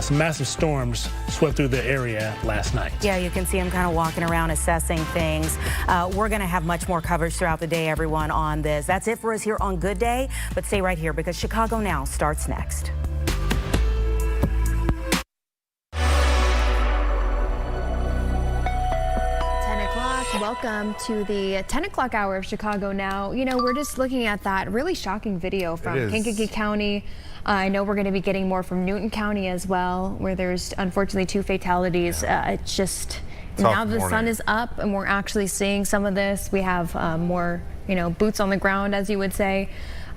some massive storms swept through the area last night. Yeah, you can see him kind of walking around assessing things. We're going to have much more coverage throughout the day, everyone, on this. That's it for us here on Good Day, but stay right here because Chicago Now starts next. Welcome to the 10 o'clock hour of Chicago Now. You know, we're just looking at that really shocking video from Kankakee County. I know we're going to be getting more from Newton County as well, where there's unfortunately 2 fatalities. It's just now the sun is up and we're actually seeing some of this. We have more, boots on the ground, as you would say.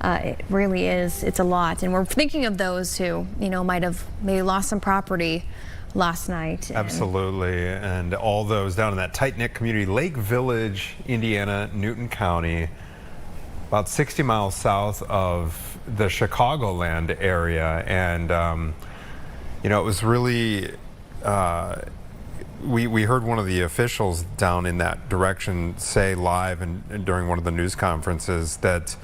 It really is. It's a lot. And we're thinking of those who, might have maybe lost some property last night. Absolutely, and all those down in that tight-knit community, Lake Village, Indiana, Newton County, about 60 miles south of the Chicagoland area. And it was really we heard one of the officials down in that direction say live and during one of the news conferences that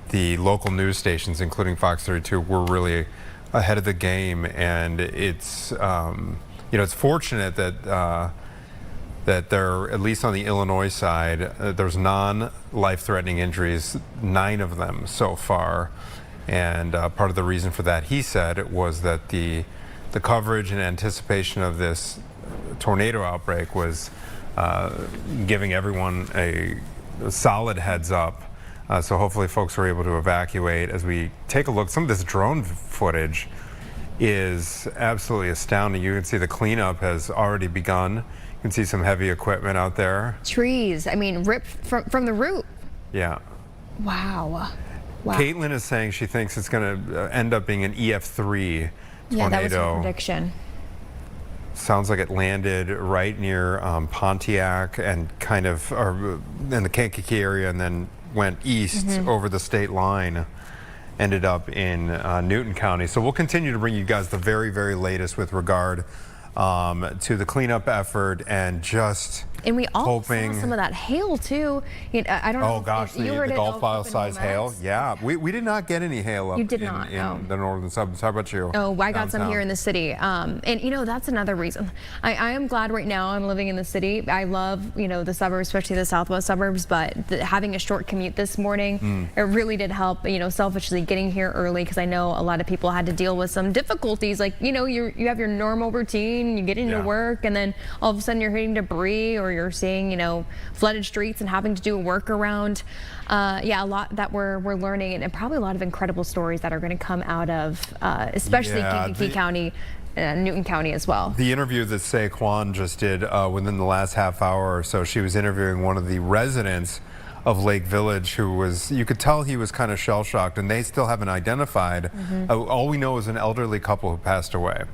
the local news stations, including Fox 32, were really ahead of the game, and it's it's fortunate that that there, at least on the Illinois side, there's non-life-threatening injuries, 9 of them so far, and part of the reason for that, he said, was that the coverage and anticipation of this tornado outbreak was giving everyone a solid heads up. So hopefully folks were able to evacuate. As we take a look, some of this drone footage is absolutely astounding. You can see the cleanup has already begun. You can see some heavy equipment out there. Trees, ripped from the root. Yeah. Wow. Caitlin is saying she thinks it's going to end up being an EF3 tornado. Yeah, that was her prediction. Sounds like it landed right near Pontiac and kind of in the Kankakee area, and then went east over the state line, ended up in Newton County. So we'll continue to bring you guys the very, very latest with regard to the cleanup effort, and just and we all saw some of that hail too. I don't know. Oh gosh, the golf ball size hail. Yeah, we did not get any hail up in the northern suburbs. How about you? Oh, I got some here in the city. And that's another reason. I am glad right now I'm living in the city. I love the suburbs, especially the southwest suburbs. But having a short commute this morning, it really did help. Selfishly getting here early, because I know a lot of people had to deal with some difficulties. Like you have your normal routine, you get into work, and then all of a sudden you're hitting debris, or you're seeing flooded streets and having to do a workaround. A lot that we're learning, and probably a lot of incredible stories that are going to come out of especially Kankakee County, Newton County as well. The interview that Saquon just did within the last half hour or so, she was interviewing one of the residents of Lake Village who was, you could tell he was kind of shell-shocked, and they still haven't identified. All we know is an elderly couple who passed away.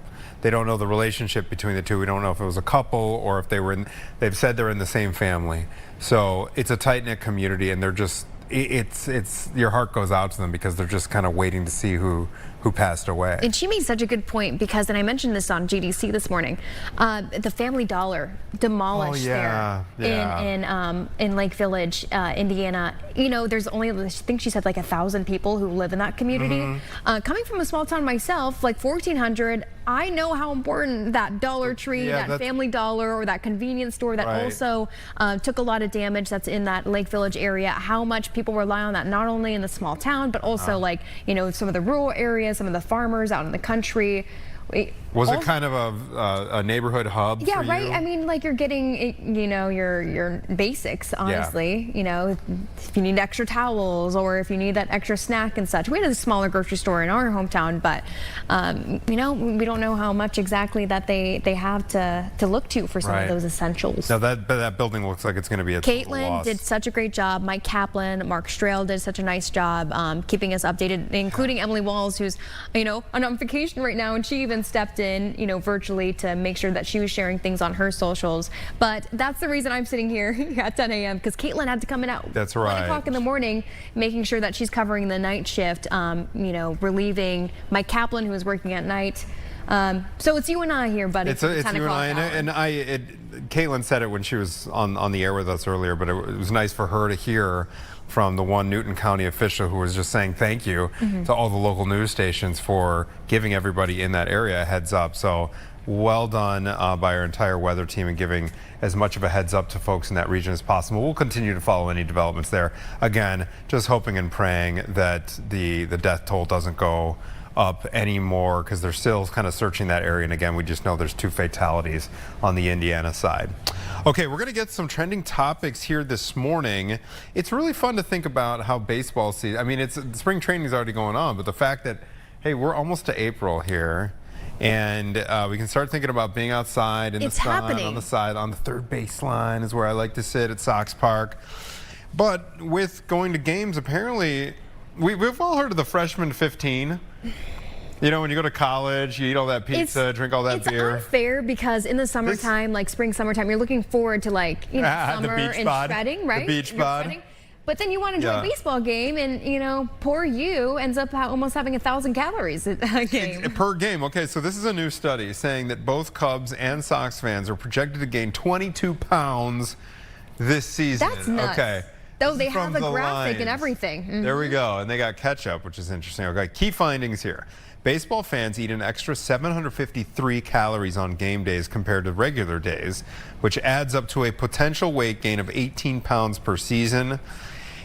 They don't know the relationship between the two. We don't know if it was a couple or if they've said they're in the same family. So it's a tight-knit community, and they're just, it's your heart goes out to them because they're just kind of waiting to see who passed away. And she made such a good point, because, and I mentioned this on GDC this morning, the Family Dollar demolished there in Lake Village, Indiana. There's only, I think she said, like 1,000 people who live in that community. Coming from a small town myself, like 1,400, I know how important that Dollar Tree, that Family Dollar, or that convenience store that also took a lot of damage that's in that Lake Village area, how much people rely on that, not only in the small town, but also some of the rural areas, some of the farmers out in the country. Was it kind of a neighborhood hub? Yeah, for right. you? I mean, like, you're getting, your basics, honestly. If you need extra towels, or if you need that extra snack and such. We had a smaller grocery store in our hometown, but we don't know how much exactly that they have to look to for some of those essentials. Now that building looks like it's going to be a total Caitlin loss. did such a great job. Mike Kaplan, Mark Strail did such a nice job keeping us updated, including Emily Walls, who's on vacation right now, and she even stepped in virtually to make sure that she was sharing things on her socials. But that's the reason I'm sitting here at 10 a.m. because Caitlin had to come in at 1 o'clock in the morning, making sure that she's covering the night shift, relieving Mike Kaplan, who was working at night. So it's you and I here, buddy. It's you and I, hour. Caitlin said it when she was on the air with us earlier, but it was nice for her to hear from the one Newton County official who was just saying thank you to all the local news stations for giving everybody in that area a heads up. So well done by our entire weather team and giving as much of a heads up to folks in that region as possible. We'll continue to follow any developments there. Again, just hoping and praying that the death toll doesn't go up anymore, because they're still kind of searching that area. And again, we just know there's 2 fatalities on the Indiana side. Okay, we're going to get some trending topics here this morning. It's really fun to think about how baseball season, I mean, spring training is already going on, but the fact that, hey, we're almost to April here, and we can start thinking about being outside in the sun, on the side, on the third baseline is where I like to sit at Sox Park. But with going to games, apparently, we've all heard of the freshman 15. You know, when you go to college, you eat all that pizza, drink all that beer. It's unfair because in the summertime, like spring, summertime, you're looking forward to, like, you know, summer and shredding, right? The beach bod. But then you want to enjoy a baseball game, and, you know, poor you ends up almost having 1,000 calories a game. Per game. Okay, so this is a new study saying that both Cubs and Sox fans are projected to gain 22 pounds this season. That's nuts. Okay. Though they have a graphic and everything. There we go. And they got ketchup, which is interesting. Okay, key findings here. Baseball fans eat an extra 753 calories on game days compared to regular days, which adds up to a potential weight gain of 18 pounds per season.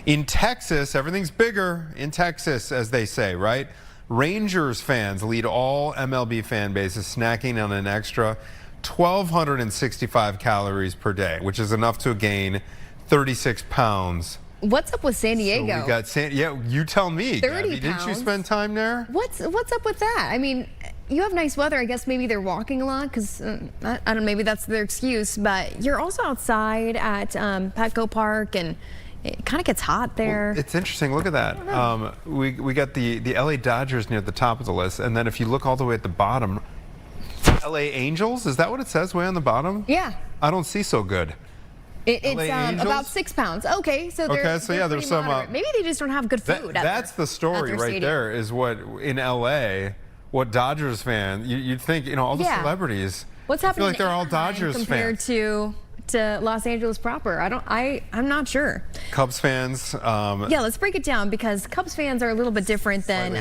In Texas, everything's bigger in Texas, as they say, right? Rangers fans lead all MLB fan bases, snacking on an extra 1,265 calories per day, which is enough to gain 36 pounds. What's up with San Diego? So we got yeah, you tell me. 30 Gabby. pounds. Didn't you spend time there? What's up with that? I mean, you have nice weather. I guess maybe they're walking a lot because I don't know. Maybe that's their excuse. But you're also outside at Petco Park, and it kind of gets hot there. Well, it's interesting. Look at that. We got the LA Dodgers near the top of the list, and then if you look all the way at the bottom, LA Angels. Is that what it says way on the bottom? Yeah. I don't see so good. It's about 6 pounds. Okay, so they're there's some. Maybe they just don't have good food. That's the story right there. Is what in LA, what Dodgers fan you'd think, you know, all the celebrities. What's happening? I feel like they're all Dodgers compared fans to Los Angeles proper. I'm not sure. Cubs fans. Yeah, let's break it down because Cubs fans are a little bit different than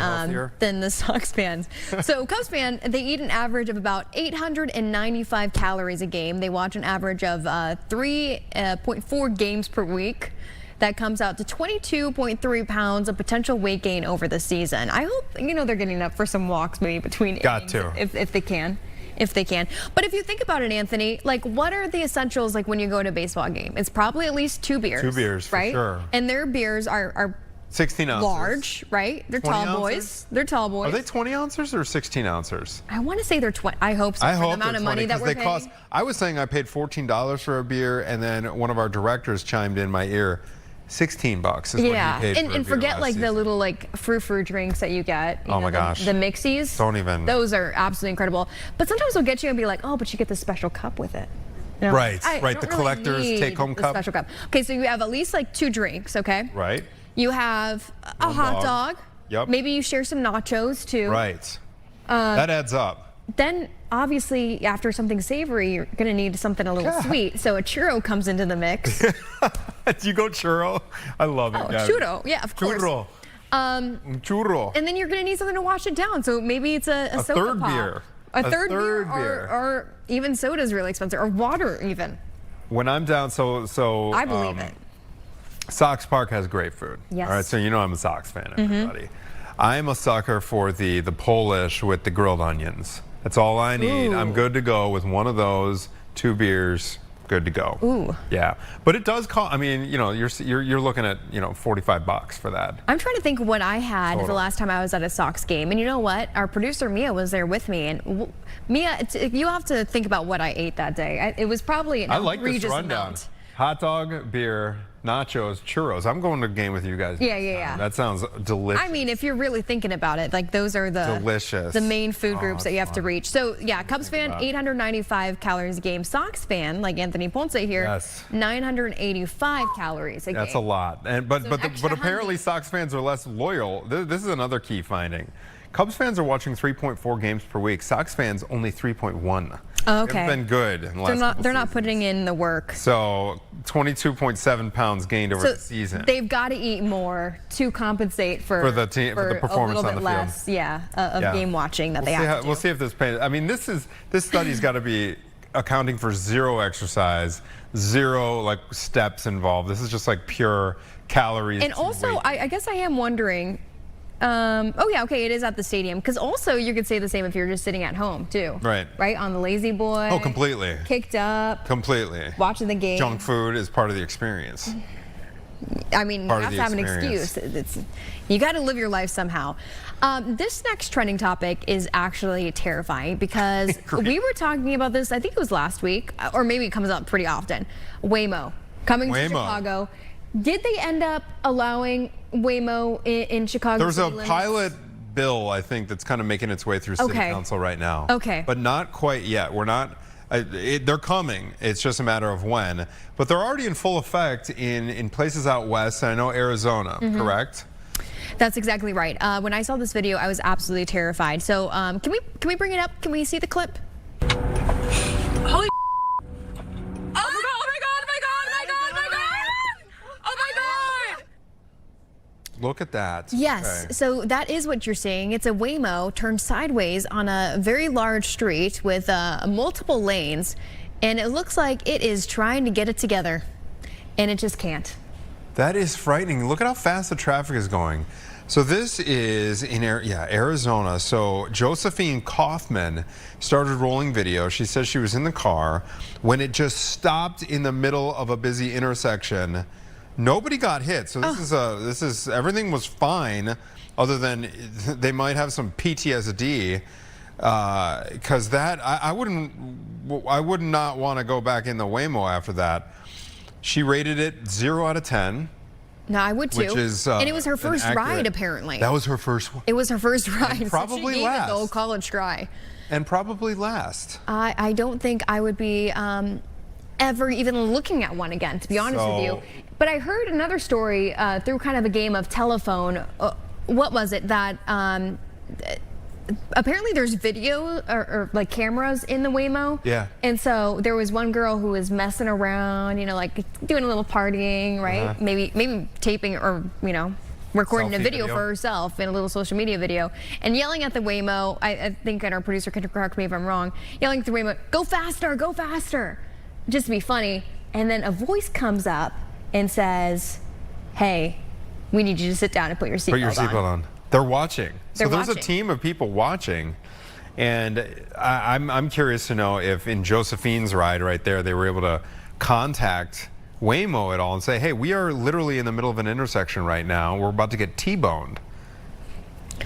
the Sox fans. So Cubs fan, they eat an average of about 895 calories a game. They watch an average of 3.4 games per week. That comes out to 22.3 pounds of potential weight gain over the season. I hope, you know, they're getting up for some walks maybe between innings if they can. But if you think about it, Anthony, like, what are the essentials like when you go to a baseball game? It's probably at least 2 beers. 2 beers, right? For sure. And their beers are 16 ounces. Large, right? They're tall ounces? Boys. They're tall boys. Are they 20 ounces or 16 ounces? I want to say they're 20. I hope so. I for hope the amount of 20, money that we're paying. I was saying I paid $14 for a beer, and then one of our directors chimed in my ear. $16 is what he paid for a and beer forget last like season. the little like frou-frou drinks that you get. Oh my gosh. The mixies. Don't even. Those are absolutely incredible. But sometimes they'll get you and be like, oh, but you get the special cup with it. You know, right. I The don't collector's really take-home cup. Special cup. Okay, so you have at least like 2 drinks. Okay. Right. You have a hot dog. Yep. Maybe you share some nachos too. Right. That adds up. Then, obviously, after something savory, you're going to need something a little sweet. So a churro comes into the mix. Do you go churro? I love it. Oh, churro. Yeah, of course. Churro. Churro. And then you're going to need something to wash it down. So maybe it's a soda third pop. beer. A third beer. Or even soda is really expensive. Or water, even. When I'm down, so I believe it. Sox Park has great food. Yes. All right, so you know I'm a Sox fan, everybody. I'm a sucker for the Polish with the grilled onions. That's all I need. Ooh. I'm good to go with one of those, 2 beers, good to go. Ooh. Yeah, but it does cost. I mean, you know, you're looking at, you know, $45 for that. I'm trying to think what I had the last time I was at a Sox game, and you know what? Our producer Mia was there with me, and Mia, you have to think about what I ate that day. It was probably an outrageous this rundown. amount. Hot dog, beer, nachos, churros. I'm going to a game with you guys. Yeah. That sounds delicious. I mean, if you're really thinking about it, like those are the main food groups that you have to reach. So yeah, Cubs fan, 895 calories a game. Sox fan, like Anthony Ponce here, 985 calories a game. That's a lot. And but apparently Sox fans are less loyal. This is another key finding. Cubs fans are watching 3.4 games per week. Sox fans only 3.1. Oh, okay. They've been good in the last They're not putting in the work. So 22.7 pounds gained over the season. They've got to eat more to compensate for the performance a little on bit the less, field. of game watching that they have to do. We'll see if this pays. I mean, this study's got to be accounting for zero exercise, zero like steps involved. This is just like pure calories. And also, I guess I am wondering. Oh yeah, okay, it is at the stadium. Because also you could say the same if you're just sitting at home too. Right. Right, on the lazy boy. Oh, completely. Kicked up. Completely. Watching the game. Junk food is part of the experience. I mean, you have to have an excuse. You got to live your life somehow. This next trending topic is actually terrifying because we were talking about this, I think it was last week, or maybe it comes up pretty often. Waymo coming to Chicago. Did they end up allowing Waymo in Chicago? There's a pilot bill, I think, that's kind of making its way through City Council right now. Okay. But not quite yet. We're not. They're coming. It's just a matter of when. But they're already in full effect in places out west. I know Arizona, correct? That's exactly right. When I saw this video, I was absolutely terrified. So can we bring it up? Can we see the clip? Holy Look at that. Yes, okay. So that is what you're seeing. It's a Waymo turned sideways on a very large street with multiple lanes, and it looks like it is trying to get it together, and it just can't. That is frightening. Look at how fast the traffic is going. So this is in Arizona. So Josephine Kaufman started rolling video. She says she was in the car when it just stopped in the middle of a busy intersection. Nobody got hit, so this is everything was fine, other than they might have some PTSD, because I would not want to go back in the Waymo after that. She rated it 0 out of 10. No, I would too. Which is and it was her first ride, apparently. That was her first one. It was her first ride. And probably so she gave last. it the old college try. And probably last. I don't think I would be ever even looking at one again, to be honest with you. But I heard another story through kind of a game of telephone. What was it that apparently there's video or like cameras in the Waymo. Yeah. And so there was one girl who was messing around, you know, like doing a little partying, right? Maybe taping or, you know, recording a video for herself in a little social media video and yelling at the Waymo. I think, and our producer can correct me if I'm wrong, yelling at the Waymo, go faster, just to be funny. And then a voice comes up and says, hey, we need you to sit down and put your seatbelt on. They're watching. They're so there's watching. A team of people watching. And I'm curious to know if in Josephine's ride right there, they were able to contact Waymo at all and say, hey, we are literally in the middle of an intersection right now. We're about to get T-boned.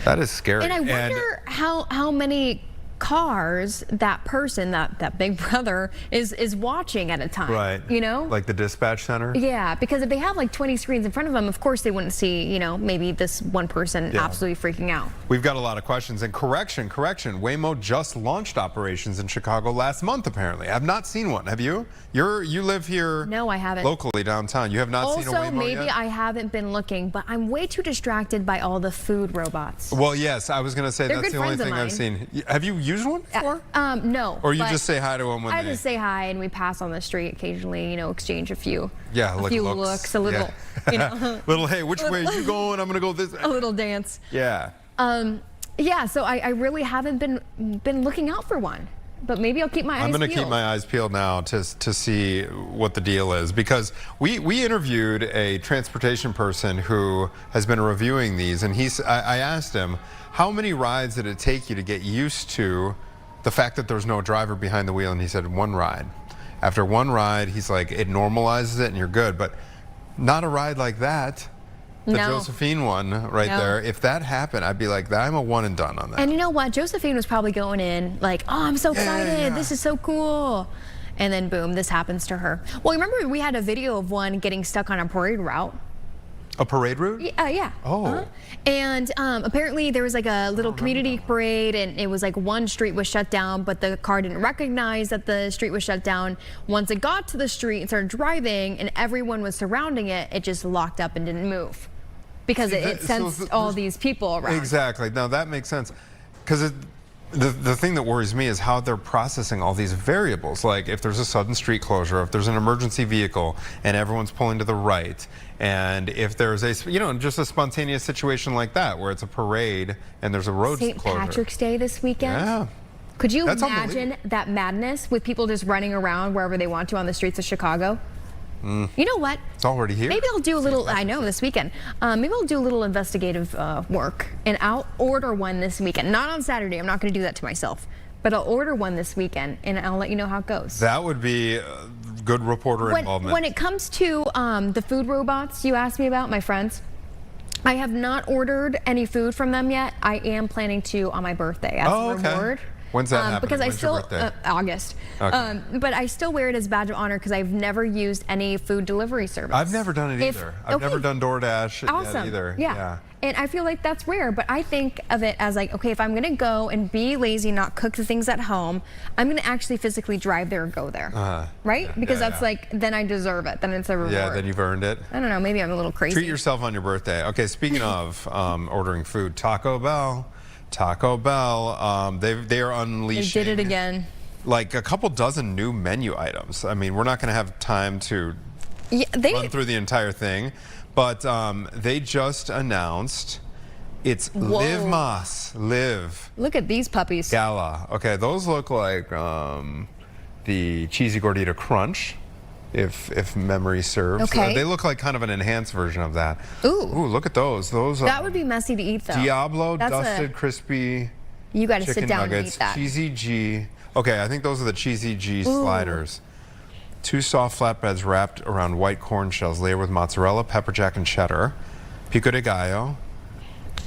That is scary. And I wonder how many cars that person, that big brother is watching at a time. Right. You know? Like the dispatch center? Yeah, because if they have like 20 screens in front of them, of course they wouldn't see, you know, maybe this one person absolutely freaking out. We've got a lot of questions. And correction. Waymo just launched operations in Chicago last month, apparently. I've not seen one. Have you? You live here. No, I haven't. Locally downtown. You have not seen a Waymo Also, maybe yet? I haven't been looking, but I'm way too distracted by all the food robots. Well, yes, I was going to say They're that's good the only friends of thing I've seen. Have you used one before? No. Or you just say hi to them when I just say hi and we pass on the street occasionally, you know, exchange a few looks, a little, you know. Little, hey, which way are you going? I'm going to go this way. A little dance. Yeah. Yeah, so I really haven't been looking out for one. But maybe I'll keep my eyes peeled. I'm going to keep my eyes peeled now to see what the deal is, because we interviewed a transportation person who has been reviewing these, and I asked him, how many rides did it take you to get used to the fact that there's no driver behind the wheel? And he said 1 ride. After 1 ride, he's like, it normalizes it and you're good, but not a ride like that. The Josephine one there. If that happened, I'd be like, I'm a one and done on that. And you know what? Josephine was probably going in like, oh, I'm so excited. This is so cool. And then boom, this happens to her. Well, remember we had a video of one getting stuck on a parade route. A parade route? Yeah. Oh. And apparently there was like a little community parade, and it was like one street was shut down, but the car didn't recognize that the street was shut down. Once it got to the street and started driving and everyone was surrounding it, it just locked up and didn't move. because See, it so sends all these people around. Exactly. Now that makes sense. Because the thing that worries me is how they're processing all these variables. Like if there's a sudden street closure, if there's an emergency vehicle and everyone's pulling to the right, and if there's just a spontaneous situation like that where it's a parade and there's a road closure. St. Patrick's Day this weekend. Yeah. Could you That's imagine that madness with people just running around wherever they want to on the streets of Chicago? You know what? It's already here. Maybe I'll do a little, I know, this weekend. Maybe I'll do a little investigative work, and I'll order one this weekend. Not on Saturday. I'm not going to do that to myself. But I'll order one this weekend, and I'll let you know how it goes. That would be good reporter involvement. When it comes to the food robots you asked me about, my friends, I have not ordered any food from them yet. I am planning to on my birthday as a reward. When's that happening? Because When's your I still birthday? August. Okay. But I still wear it as a badge of honor because I've never used any food delivery service. I've never done it either. I've never done DoorDash yet either. Yeah. And I feel like that's rare, but I think of it as like, okay, if I'm going to go and be lazy, not cook the things at home, I'm going to actually physically drive there and go there. Right? Because that's like, then I deserve it. Then it's a reward. Yeah, then you've earned it. I don't know. Maybe I'm a little crazy. Treat yourself on your birthday. Okay, speaking of ordering food, Taco Bell, they are unleashing. They did it again. Like a couple dozen new menu items. I mean, we're not going to have time to run through the entire thing, but they just announced it's Live Más, Live. Look at these puppies. Gala. Okay, those look like the cheesy gordita crunch, if memory serves. Okay. They look like kind of an enhanced version of that. Ooh, look at those. Those that would be messy to eat, though. Diablo dusted crispy. You got to sit chicken down nuggets, and eat that. Cheesy G. Okay, I think those are the Cheesy G sliders. 2 soft flatbreads wrapped around white corn shells, layered with mozzarella, pepper jack, and cheddar. Pico de gallo.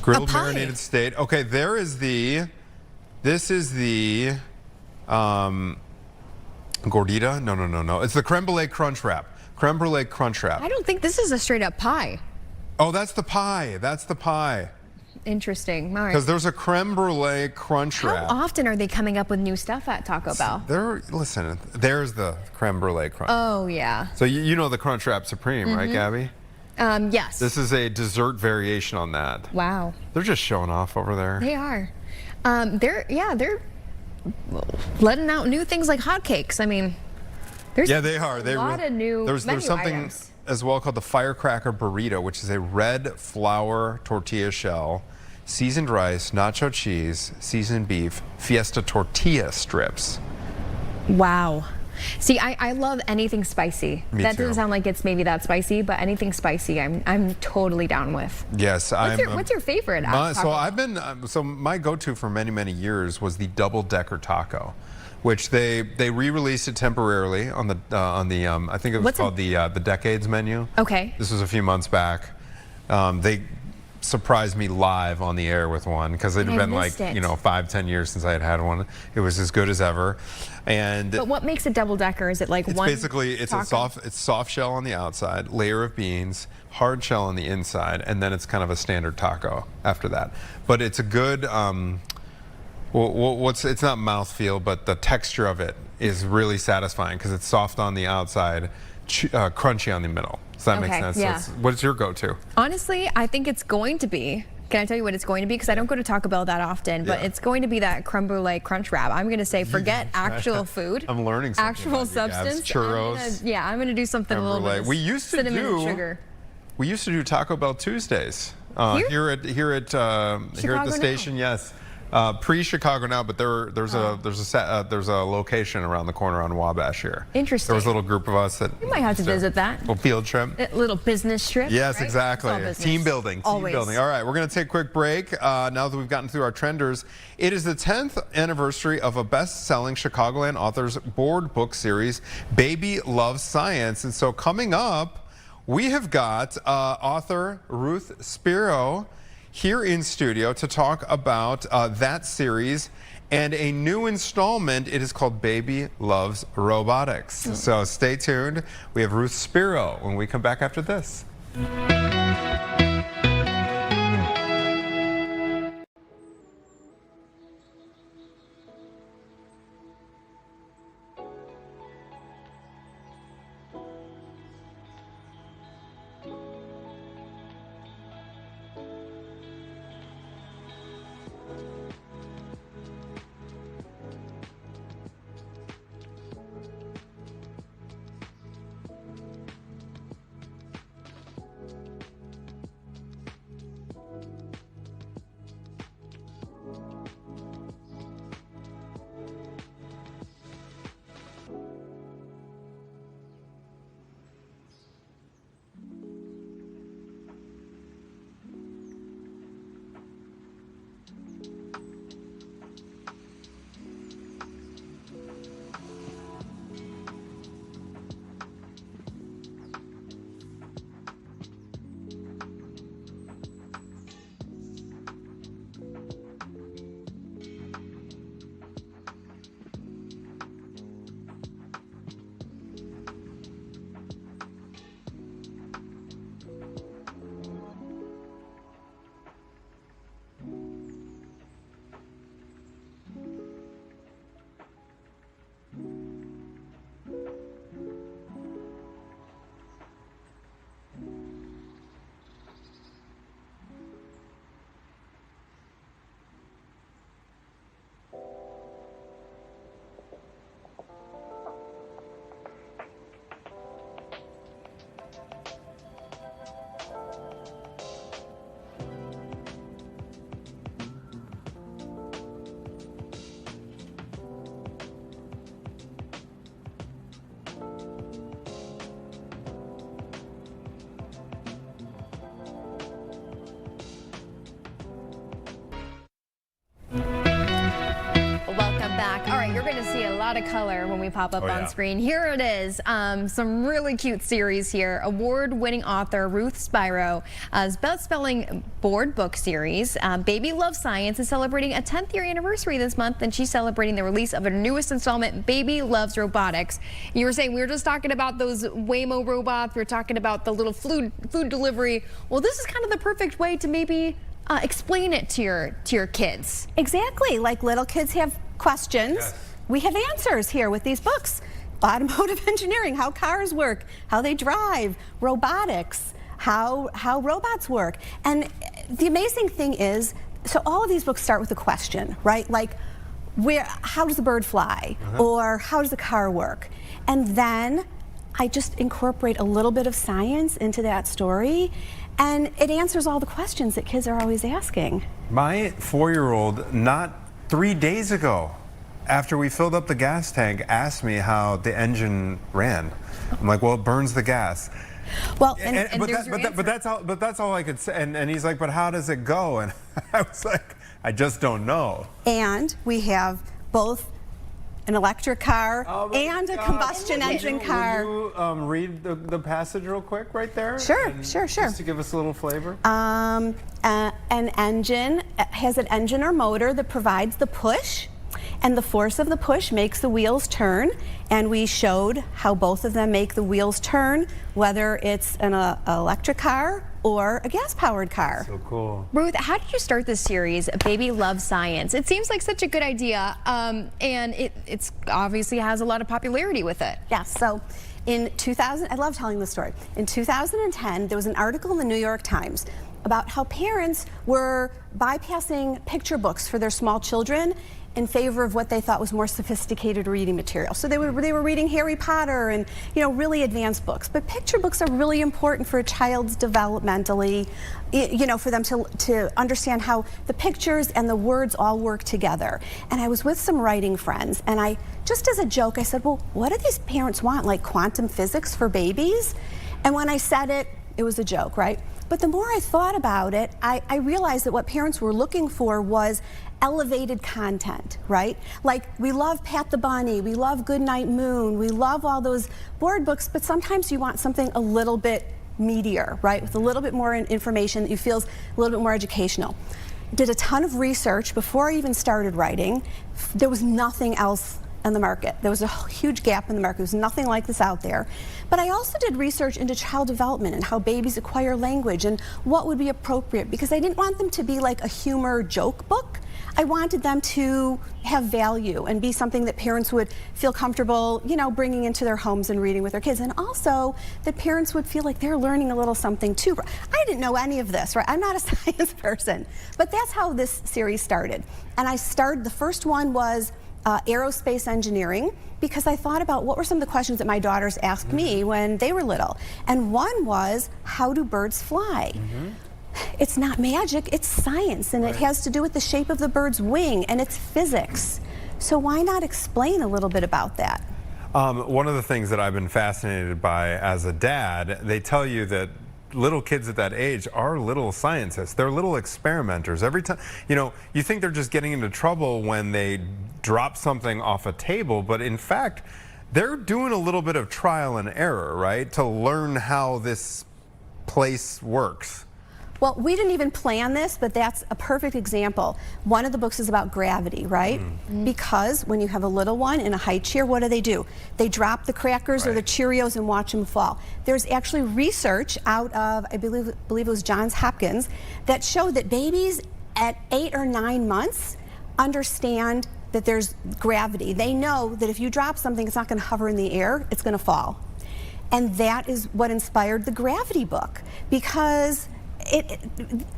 Grilled marinated steak. Okay, this is the gordita. No. It's the creme brulee crunch wrap. Creme brulee crunch wrap. I don't think this is a straight up pie. Oh, that's the pie. That's the pie. Interesting. All right. Because there's a creme brulee crunch wrap. How often are they coming up with new stuff at Taco Bell? Listen, there's the creme brulee crunch. Oh, yeah. So you know the Crunch Wrap Supreme, right, Gabby? Yes. This is a dessert variation on that. Wow. They're just showing off over there. They are. They're letting out new things like hotcakes. I mean, there's they are. a lot of new There's something items. as well called the Firecracker Burrito, which is a red flour tortilla shell, seasoned rice, nacho cheese, seasoned beef, fiesta tortilla strips. Wow. See, I love anything spicy. Me that too. doesn't sound like it's maybe that spicy, but anything spicy, I'm totally down with. Yes, What's your favorite? So my go-to for many years was the double decker taco, which they re-released it temporarily on the I think it was called the Decades menu. Okay. This was a few months back. They surprised me live on the air with one because it had been like 5-10 years since I had had one. It was as good as ever. But what makes a double decker? Is it like one? Basically it's soft shell on the outside, layer of beans, hard shell on the inside, and then it's kind of a standard taco after that. But it's a good it's not mouthfeel, but the texture of it is really satisfying because it's soft on the outside, crunchy on the middle. Does that make sense? Yeah. So what's your go-to? Honestly, I think it's going to be. Can I tell you what it's going to be? Because I don't go to Taco Bell that often, but it's going to be that creme brulee crunch wrap. I'm going to say forget actual food. I'm learning something. Actual substance. Churros. I'm going to do something a little bit. We used to do Taco Bell Tuesdays here at the station. Yes. Pre-ChicagoNOW, but there's a location around the corner on Wabash here. Interesting. There was a little group of us that you might have to visit that. Little field trip. A little business trip. Yes, right? exactly. Team building. Always. Team building. All right, we're going to take a quick break. Now that we've gotten through our trenders, it is the 10th anniversary of a best-selling Chicagoland author's board book series, Baby Loves Science. And so coming up, we have got author Ruth Spiro here in studio to talk about that series and a new installment. It is called Baby Loves Robotics. So stay tuned. We have Ruth Spiro when we come back after this. going to see a lot of color when we pop up on yeah. screen. Here it is. Some really cute series here. Award-winning author Ruth Spiro's best-selling board book series, Baby Loves Science, is celebrating a 10th year anniversary this month, and she's celebrating the release of her newest installment, Baby Loves Robotics. You were saying we were just talking about those Waymo robots. We were talking about the little food delivery. Well, this is kind of the perfect way to maybe explain it to your kids. Exactly, like little kids have questions. Yes. We have answers here with these books. Automotive engineering, how cars work, how they drive, robotics, how robots work. And the amazing thing is, so all of these books start with a question, right? Like, how does the bird fly? Or how does the car work? And then I just incorporate a little bit of science into that story, and it answers all the questions that kids are always asking. My 4-year-old, not 3 days ago, after we filled up the gas tank, asked me how the engine ran. I'm like, well, it burns the gas. Well, But that's all I could say. And he's like, but how does it go? And I was like, I just don't know. and we have both an electric car and a combustion engine car. Will you read the passage real quick right there? Sure, And sure. Just to give us a little flavor. An engine has an engine or motor that provides the push, and the force of the push makes the wheels turn, and we showed how both of them make the wheels turn, whether it's an electric car or a gas-powered car. So cool. Ruth, how did you start this series, Baby Loves Science? It seems like such a good idea, and it's obviously has a lot of popularity with it. Yes, so in 2000, I love telling this story. In 2010, there was an article in the New York Times about how parents were bypassing picture books for their small children in favor of what they thought was more sophisticated reading material. So they were reading Harry Potter and, you know, really advanced books. But picture books are really important for a child's developmentally, you know, for them to understand how the pictures and the words all work together. And I was with some writing friends, and I, just as a joke, I said, well, what do these parents want, like quantum physics for babies? And when I said it, it was a joke, right? But the more I thought about it, I realized that what parents were looking for was elevated content, right? Like, we love Pat the Bunny, we love Goodnight Moon, we love all those board books, but sometimes you want something a little bit meatier, right? With a little bit more information that you feel is a little bit more educational. Did a ton of research before I even started writing. There was nothing else on the market. There was a huge gap in the market. There was nothing like this out there. But I also did research into child development and how babies acquire language and what would be appropriate, because I didn't want them to be like a humor joke book. I wanted them to have value and be something that parents would feel comfortable, you know, bringing into their homes and reading with their kids, and also that parents would feel like they're learning a little something too. I didn't know any of this, right? I'm not a science person, but that's how this series started. And the first one was aerospace engineering, because I thought about what were some of the questions that my daughters asked me when they were little. And one was, how do birds fly? It's not magic, it's science, and it has to do with the shape of the bird's wing, and it's physics. So why not explain a little bit about that? One of the things that I've been fascinated by as a dad, they tell you that little kids at that age are little scientists. They're little experimenters. Every time, you know, you think they're just getting into trouble when they drop something off a table, but in fact, they're doing a little bit of trial and error, right, to learn how this place works. Well, we didn't even plan this, but that's a perfect example. One of the books is about gravity, right? Because when you have a little one in a high chair, what do? They drop the crackers or the Cheerios and watch them fall. There's actually research out of, I believe it was Johns Hopkins, that showed that babies at 8 or 9 months understand that there's gravity. They know that if you drop something, it's not going to hover in the air, it's going to fall. And that is what inspired the gravity book, because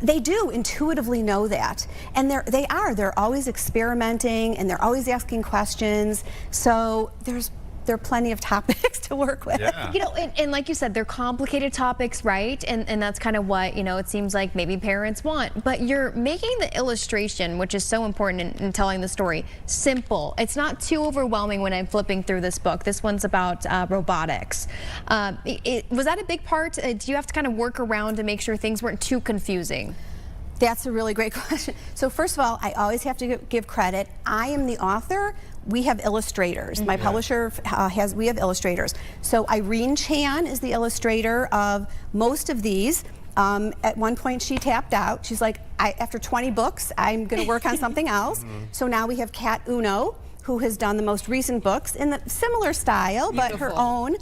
they do intuitively know that, and they're always experimenting, and they're always asking questions. So there are plenty of topics to work with. Yeah. You know, and like you said, they're complicated topics, right? And that's kind of what, you know, it seems like maybe parents want. But you're making the illustration, which is so important in telling the story, simple. It's not too overwhelming when I'm flipping through this book. This one's about robotics. Was that a big part? Do you have to kind of work around to make sure things weren't too confusing? That's a really great question. So first of all, I always have to give credit. I am the author we have illustrators. My publisher we have illustrators. So Irene Chan is the illustrator of most of these. At one point she tapped out. She's like, after 20 books, I'm going to work on something else. So now we have Kat Uno, who has done the most recent books in the similar style, but her own.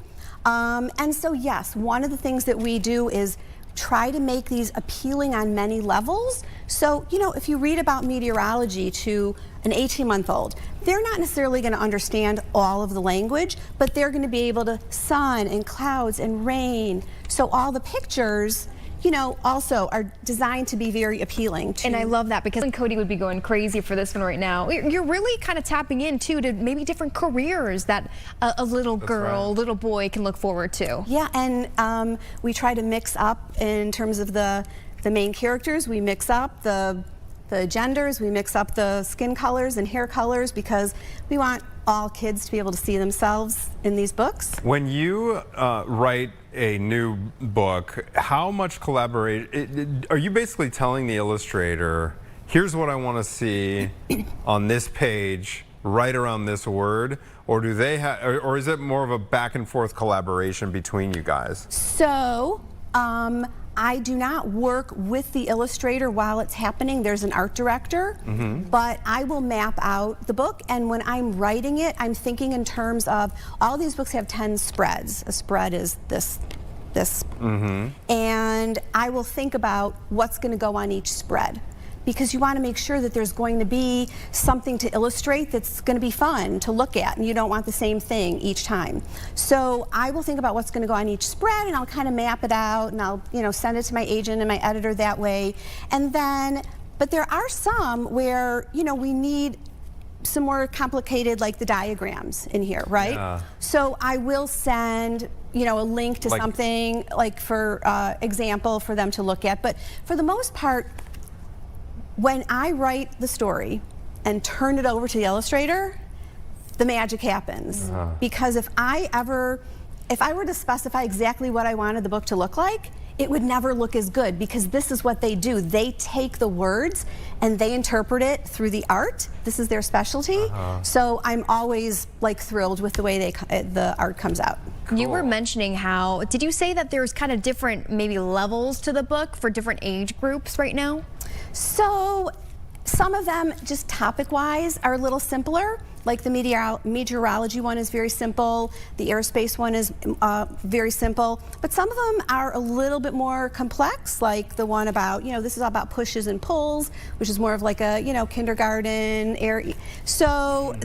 And so yes, one of the things that we do is try to make these appealing on many levels. So, you know, if you read about meteorology to an 18-month-old, they're not necessarily going to understand all of the language, but they're going to be able to sun and clouds and rain. So all the pictures, you know, also are designed to be very appealing. And I love that because Cody would be going crazy for this one right now. You're really kind of tapping into to maybe different careers that a little girl, little boy can look forward to. Yeah, and we try to mix up in terms of the main characters. We mix up the genders, we mix up the skin colors and hair colors because we want all kids to be able to see themselves in these books. When you write a new book, how much collaboration, are you basically telling the illustrator, here's what I want to see on this page, right around this word, or do they have, or is it more of a back and forth collaboration between you guys? So, I do not work with the illustrator while it's happening. There's an art director, but I will map out the book, and when I'm writing it, I'm thinking in terms of, all these books have 10 spreads. A spread is this. And I will think about what's going to go on each spread, because you want to make sure that there's going to be something to illustrate that's going to be fun to look at, and you don't want the same thing each time. So I will think about what's going to go on each spread, and I'll kind of map it out, and I'll, you know, send it to my agent and my editor that way. And then, but there are some where, you know, we need some more complicated, like the diagrams in here, right? Yeah. So I will send, you know, a link to something, like for example, for them to look at. But for the most part, when I write the story and turn it over to the illustrator, the magic happens. Because if I were to specify exactly what I wanted the book to look like, it would never look as good, because this is what they do. They take the words and they interpret it through the art. This is their specialty. So I'm always like thrilled with the way the art comes out. Cool. You were mentioning how, did you say that there's kind of different maybe levels to the book for different age groups right now? So some of them, just topic-wise, are a little simpler. Like the meteorology one is very simple. The aerospace one is very simple. But some of them are a little bit more complex, like the one about, you know, this is all about pushes and pulls, which is more of like a, you know, kindergarten area. So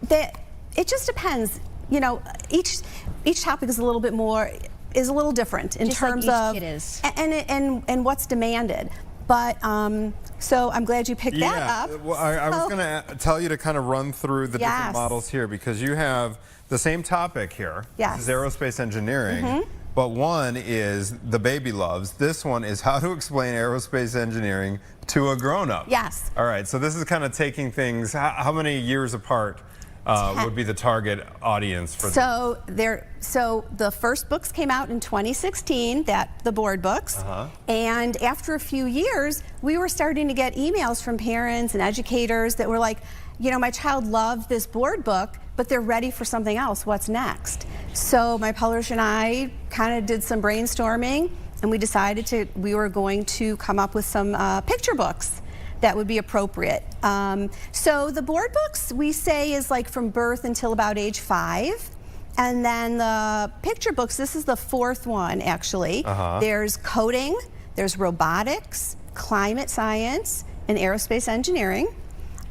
it just depends. You know, each topic is a little bit more, is a little different in just terms like each of, kid is. and what's demanded. But so I'm glad you picked that up. Well, I was going to tell you to kind of run through the different models here, because you have the same topic here. Yes. This is aerospace engineering, but one is the baby loves. This one is how to explain aerospace engineering to a grown-up. Yes. All right, so this is kind of taking things, how many years apart would be the target audience for so the first books came out in 2016, the board books, and after a few years we were starting to get emails from parents and educators that were like, you know, my child loved this board book, but they're ready for something else. What's next? So my publisher and I kind of did some brainstorming, and we decided we were going to come up with some picture books that would be appropriate. So the board books, we say, is like from birth until about age 5. And then the picture books, this is the 4th one, actually. There's coding, there's robotics, climate science, and aerospace engineering.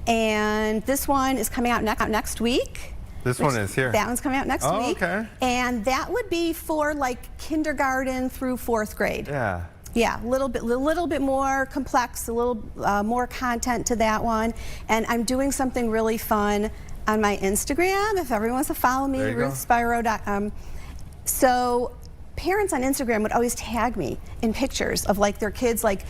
And this one is coming out next week. This one is here. That one's coming out next week. Okay. And that would be for like kindergarten through 4th grade. Yeah. Yeah, a little bit more complex, a little more content to that one. And I'm doing something really fun on my Instagram. If everyone wants to follow me, ruthspiro.com. So parents on Instagram would always tag me in pictures of like their kids like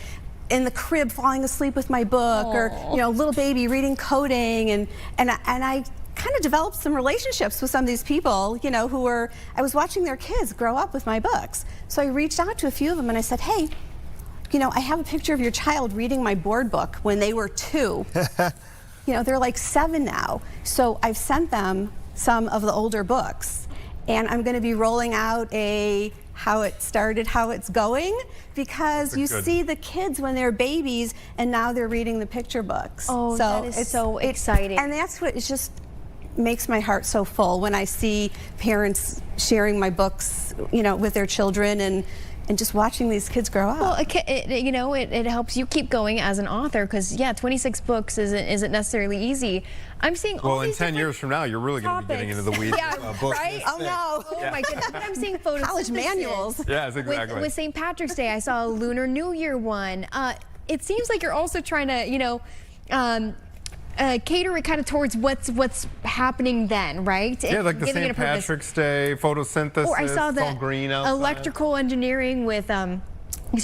in the crib falling asleep with my book, or you know, little baby reading coding, and I kind of developed some relationships with some of these people, you know, I was watching their kids grow up with my books. So I reached out to a few of them and I said, hey, you know, I have a picture of your child reading my board book when they were 2. they're like 7 now. So I've sent them some of the older books, and I'm going to be rolling out a how it started, how it's going, because you see the kids when they're babies, and now they're reading the picture books. Oh, so that is so exciting. And that's what it's just makes my heart so full when I see parents sharing my books, with their children and just watching these kids grow up. Well, it helps you keep going as an author because, 26 books isn't necessarily easy. I'm seeing all in these 10 years from now, you're really going to be getting into the weeds of books. Right? Oh, no. Oh, my goodness. I'm seeing photosynthesis. College manuals. Yes, exactly. With St. Patrick's Day, I saw a Lunar New Year one. It seems like you're also trying to, cater it kind of towards what's happening then, right? Yeah, like the Giving it St. a purpose. Patrick's Day, photosynthesis, Or I saw it's all the green outside. electrical engineering with, with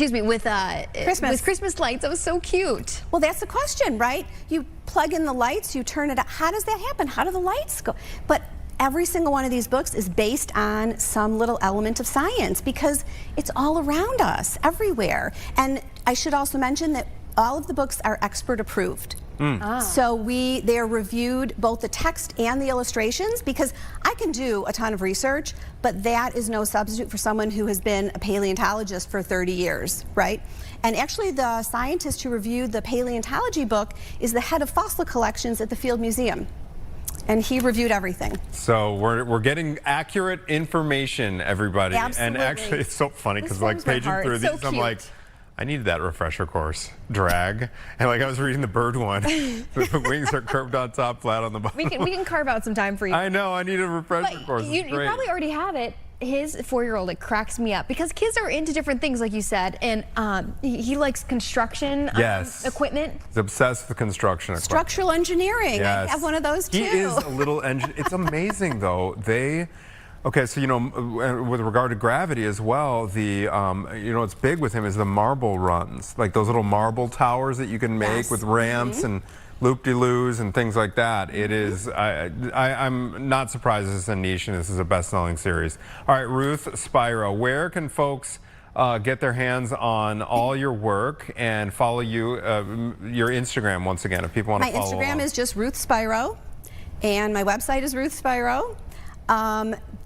Christmas lights. That was so cute. Well, that's the question, right? You plug in the lights, you turn it on. How does that happen? How do the lights go? But every single one of these books is based on some little element of science because it's all around us, everywhere. And I should also mention that all of the books are expert approved. So they are reviewed, both the text and the illustrations, because I can do a ton of research, but that is no substitute for someone who has been a paleontologist for 30 years, right? And actually the scientist who reviewed the paleontology book is the head of fossil collections at the Field Museum. And he reviewed everything. So we're getting accurate information, everybody. Absolutely. And actually, it's so funny because like paging through these, I'm like, I needed that refresher course, drag. And like I was reading the bird one, the wings are curved on top, flat on the bottom. We can carve out some time for you. I know, I need a refresher course. You probably already have it. His 4-year-old, it cracks me up because kids are into different things, like you said, and he likes construction equipment. He's obsessed with construction equipment. Structural engineering. Yes. I have one of those too. He is a little engine. It's amazing though. Okay, so with regard to gravity as well, what's big with him is the marble runs, like those little marble towers that you can make with ramps and loop-de-loos and things like that. It is, I'm not surprised this is a niche and this is a best-selling series. All right, Ruth Spiro, where can folks get their hands on all your work and follow you, your Instagram once again, if people want to follow My Instagram is just Ruth Spiro, and my website is Ruth Spiro.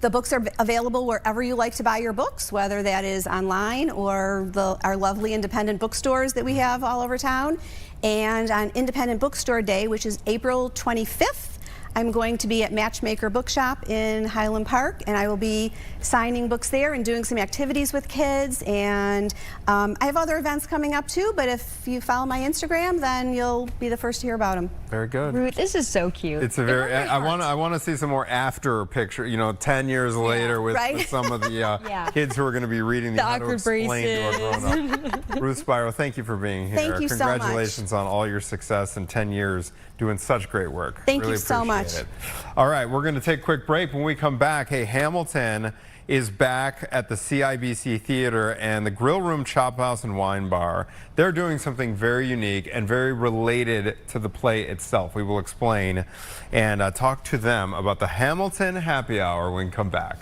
The books are available wherever you like to buy your books, whether that is online or our lovely independent bookstores that we have all over town. And on Independent Bookstore Day, which is April 25th, I'm going to be at Matchmaker Bookshop in Highland Park, and I will be signing books there and doing some activities with kids. And I have other events coming up too, but if you follow my Instagram, then you'll be the first to hear about them. Very good. Ruth, this is so cute. It's a very. I want to see some more after picture. 10 years later with some of the kids who are going to be reading the how to explain to a grown-up. Ruth Spiro, thank you for being here. Thank you so much. Congratulations on all your success in 10 years doing such great work. Thank you so much. All right, we're going to take a quick break. When we come back, hey, Hamilton is back at the CIBC Theater and the Grillroom Chophouse and Wine Bar. They're doing something very unique and very related to the play itself. We will explain and talk to them about the Hamilton Happy Hour when we come back.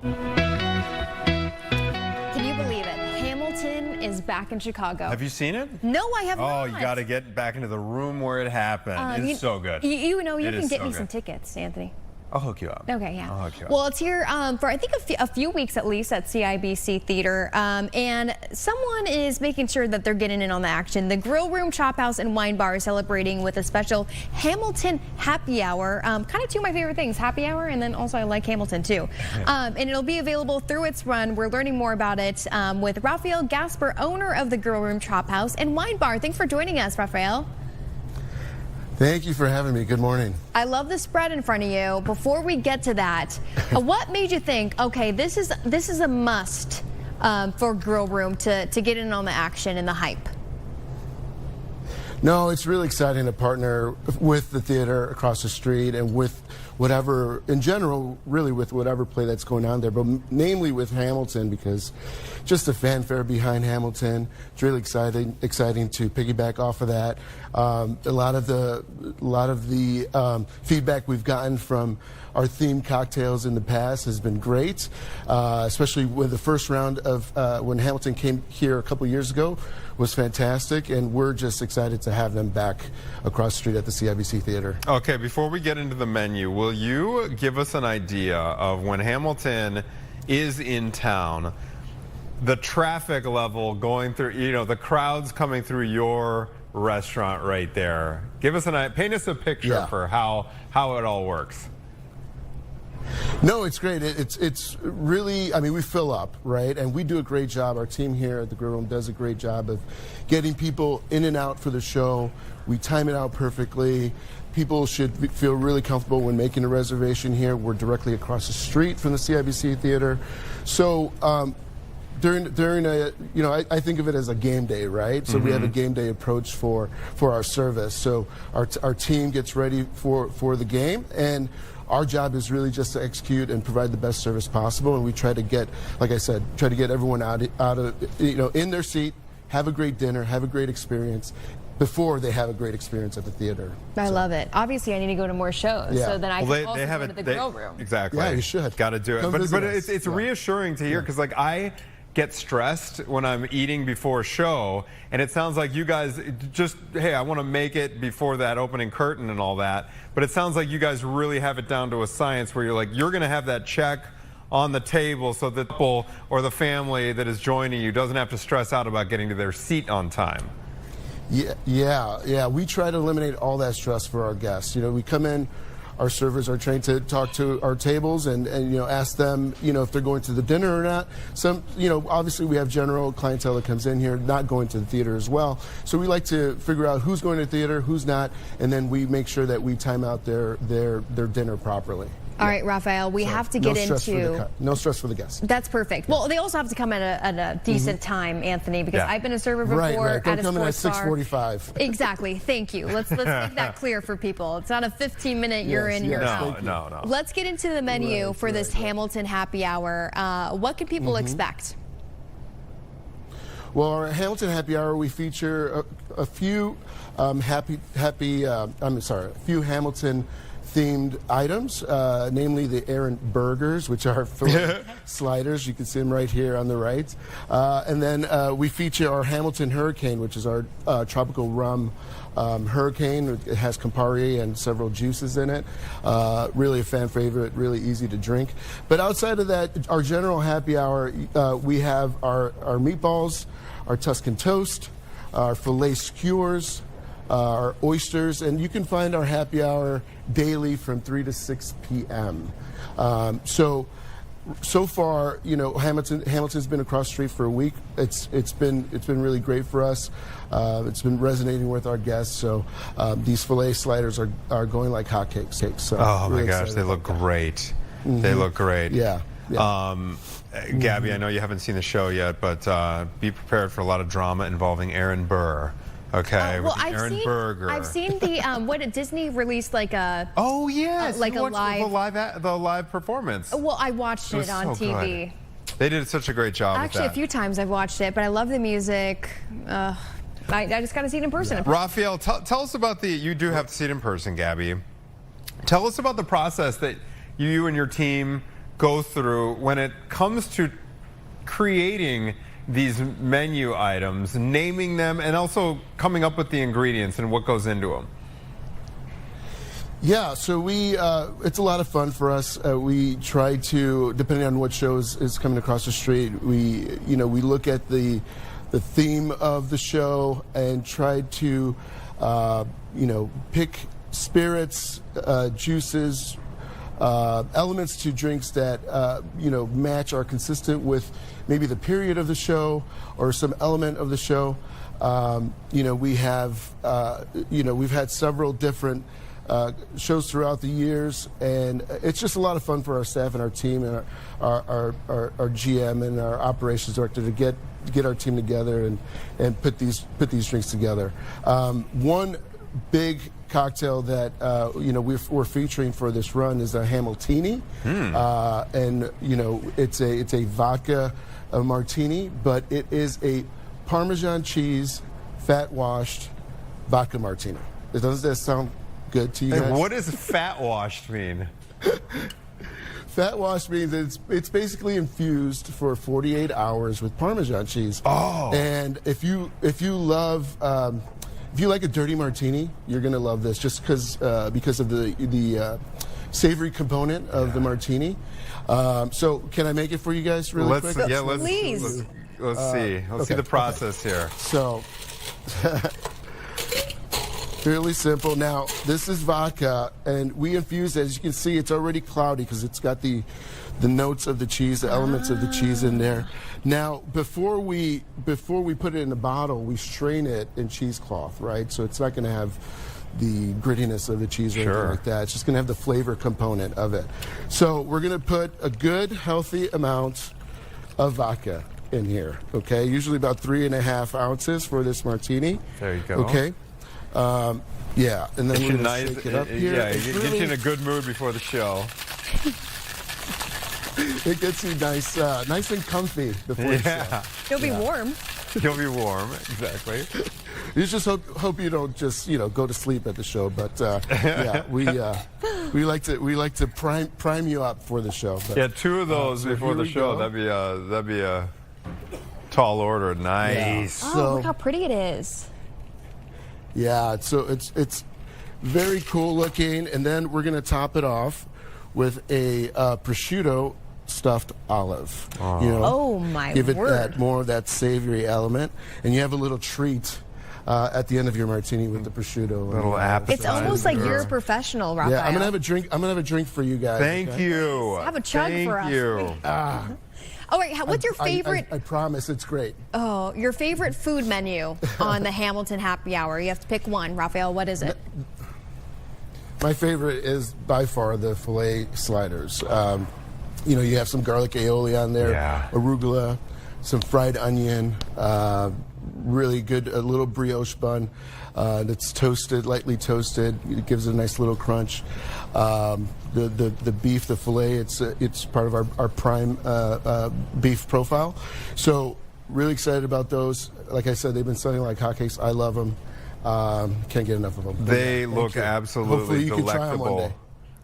Can you believe it? Hamilton is back in Chicago. Have you seen it? No, I have not. Oh, you got to get back into the room where it happened. It's so good. You know, you It can is get so me good. some tickets, Anthony. I'll hook you up. Okay, yeah. I'll hook you up. Well, it's here for I think a few weeks at least at CIBC Theater, and someone is making sure that they're getting in on the action. The Grillroom Chophouse and Wine Bar is celebrating with a special Hamilton happy hour. Kind of two of my favorite things, happy hour, and then also I like Hamilton too. And it'll be available through its run. We're learning more about it with Raphael Gasper, owner of the Grillroom Chophouse and Wine Bar. Thanks for joining us, Raphael. Thank you for having me. Good morning. I love the spread in front of you. Before we get to that, what made you think, okay, this is a must for Grillroom to get in on the action and the hype? No, it's really exciting to partner with the theater across the street and with whatever, in general, really with whatever play that's going on there, but namely with Hamilton, because just the fanfare behind Hamilton, it's really exciting to piggyback off of that. A lot of the feedback we've gotten from our themed cocktails in the past has been great, especially with the first round of when Hamilton came here a couple years ago was fantastic, and we're just excited to have them back across the street at the CIBC Theater. Okay, before we get into the menu, will you give us an idea of when Hamilton is in town, the traffic level going through, you know, the crowds coming through your restaurant right there? Give us paint us a picture for how it all works. No, it's great. It's really, I mean, we fill up, right? And we do a great job. Our team here at the Grill Room does a great job of getting people in and out for the show. We time it out perfectly. People should feel really comfortable when making a reservation here. We're directly across the street from the CIBC Theater. So during a, you know, I think of it as a game day, right? So we have a game day approach for our service. So our team gets ready for the game, and our job is really just to execute and provide the best service possible. And we try to get, like I said, try to get everyone out of, you know, in their seat, have a great dinner, have a great experience before they have a great experience at the theater. I love it. Obviously, I need to go to more shows, so then I can also go to the Grill Room. Exactly. Yeah, you should. Got to do it. Come But visit us. it's reassuring to hear, because like I get stressed when I'm eating before a show, and it sounds like you guys just, hey, I want to make it before that opening curtain and all that, but it sounds like you guys really have it down to a science where you're like, you're going to have that check on the table so that the people or the family that is joining you doesn't have to stress out about getting to their seat on time. Yeah. We try to eliminate all that stress for our guests. You know, we come in, our servers are trained to talk to our tables and you know, ask them, you know, if they're going to the dinner or not. Some, you know, obviously we have general clientele that comes in here not going to the theater as well. So we like to figure out who's going to the theater, who's not, and then we make sure that we time out their dinner properly. All right, Raphael, we have to get into... No stress for the guests. That's perfect. Well, they also have to come at a decent time, Anthony, because I've been a server before right. Don't at a come in at sports bar. 6:45. Exactly. Thank you. Let's make that clear for people. It's not a 15-minute you're in, you're out. No. Let's get into the menu for this Hamilton happy hour. What can people expect? Well, our Hamilton happy hour, we feature a few Hamilton themed items, namely the Aaron burgers, which are filet sliders. You can see them right here on the right. And then we feature our Hamilton Hurricane, which is our tropical rum hurricane. It has Campari and several juices in it. Really a fan favorite, really easy to drink. But outside of that, our general happy hour, we have our meatballs, our Tuscan toast, our filet skewers, our oysters, and you can find our happy hour daily from 3 to 6 p.m. So far, you know, Hamilton's been across the street for a week. It's been really great for us. It's been resonating with our guests. So these filet sliders are going like hotcakes. So oh my really gosh, they look great. They look great. Yeah. Gabby, I know you haven't seen the show yet, but be prepared for a lot of drama involving Aaron Burr. Okay, well, with the Aaron burger. I've seen the what did Disney released like a like a live performance. Well, I watched it on so TV. Good. They did such a great job. Actually, with that. a few times I've watched it, but I love the music. I just got to see it in person. Raphael, tell us about you do have to see it in person, Gabby. Tell us about the process that you and your team go through when it comes to creating these menu items, naming them, and also coming up with the ingredients and what goes into them? Yeah, so it's a lot of fun for us. We try to, depending on what show is coming across the street, we look at the theme of the show and try to, pick spirits, juices, elements to drinks that match or consistent with maybe the period of the show or some element of the show. We have we've had several different shows throughout the years, and it's just a lot of fun for our staff and our team and our GM and our operations director to get our team together and put these drinks together. One big cocktail that we're featuring for this run is a Hamiltini, and it's a vodka martini, but it is a Parmesan cheese fat washed vodka martini. Does that sound good to you guys? What does fat washed mean? Fat washed means it's basically infused for 48 hours with Parmesan cheese. Oh. And if you love if you like a dirty martini, you're gonna love this just because of the savory component of the martini. So can I make it for you guys really quick? Please. Let's see. Let's see the process here. So. Fairly simple. Now, this is vodka, and we infuse it. As you can see, it's already cloudy because it's got the notes of the cheese, the elements of the cheese in there. Now, before we put it in the bottle, we strain it in cheesecloth, right? So it's not going to have the grittiness of the cheese or anything like that. It's just going to have the flavor component of it. So we're going to put a good, healthy amount of vodka in here, okay? Usually about 3.5 ounces for this martini. There you go. Okay. Yeah, and then we're going to shake it up here. Yeah, it gets you in a good mood before the show. It gets you nice and comfy before the show. You'll be warm. You'll be warm, exactly. You just hope you don't just go to sleep at the show, but yeah, we like to prime you up for the show. But, yeah, 2 of those before the show. That'd be a tall order. Nice. Oh, So, look how pretty it is. yeah, so it's very cool looking, and then we're gonna top it off with a prosciutto stuffed olive. Oh my give it word. more of that savory element, and you have a little treat at the end of your martini with the prosciutto. Little appetizer. It's almost like you're a professional, Raphael. Yeah, I'm gonna have a drink. I'm gonna have a drink for you guys. Thank okay? you. Have a chug for us. Thank you. Oh, wait, what's your favorite? I promise it's great. Oh, your favorite food menu on the Hamilton Happy Hour? You have to pick one, Raphael. What is it? My favorite is by far the filet sliders. You have some garlic aioli on there, Yeah. arugula, some fried onion, really good, a little brioche bun that's toasted, lightly toasted. It gives it a nice little crunch. The beef, the filet, it's part of our prime beef profile. So really excited about those. Like I said, they've been selling like hotcakes. I love them. Can't get enough of them. They look you. absolutely Hopefully you can delectable. try them one day.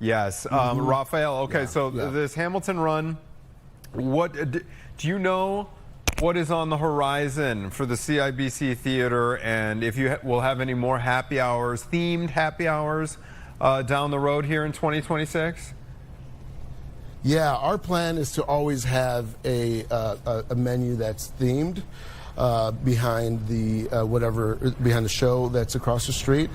Yes, Raphael. Okay, so yeah. this Hamilton run, what do you know? What is on the horizon for the CIBC Theater, and if you will have any more happy hours, themed happy hours, down the road here in 2026? Yeah, our plan is to always have a menu that's themed behind the behind the show that's across the street.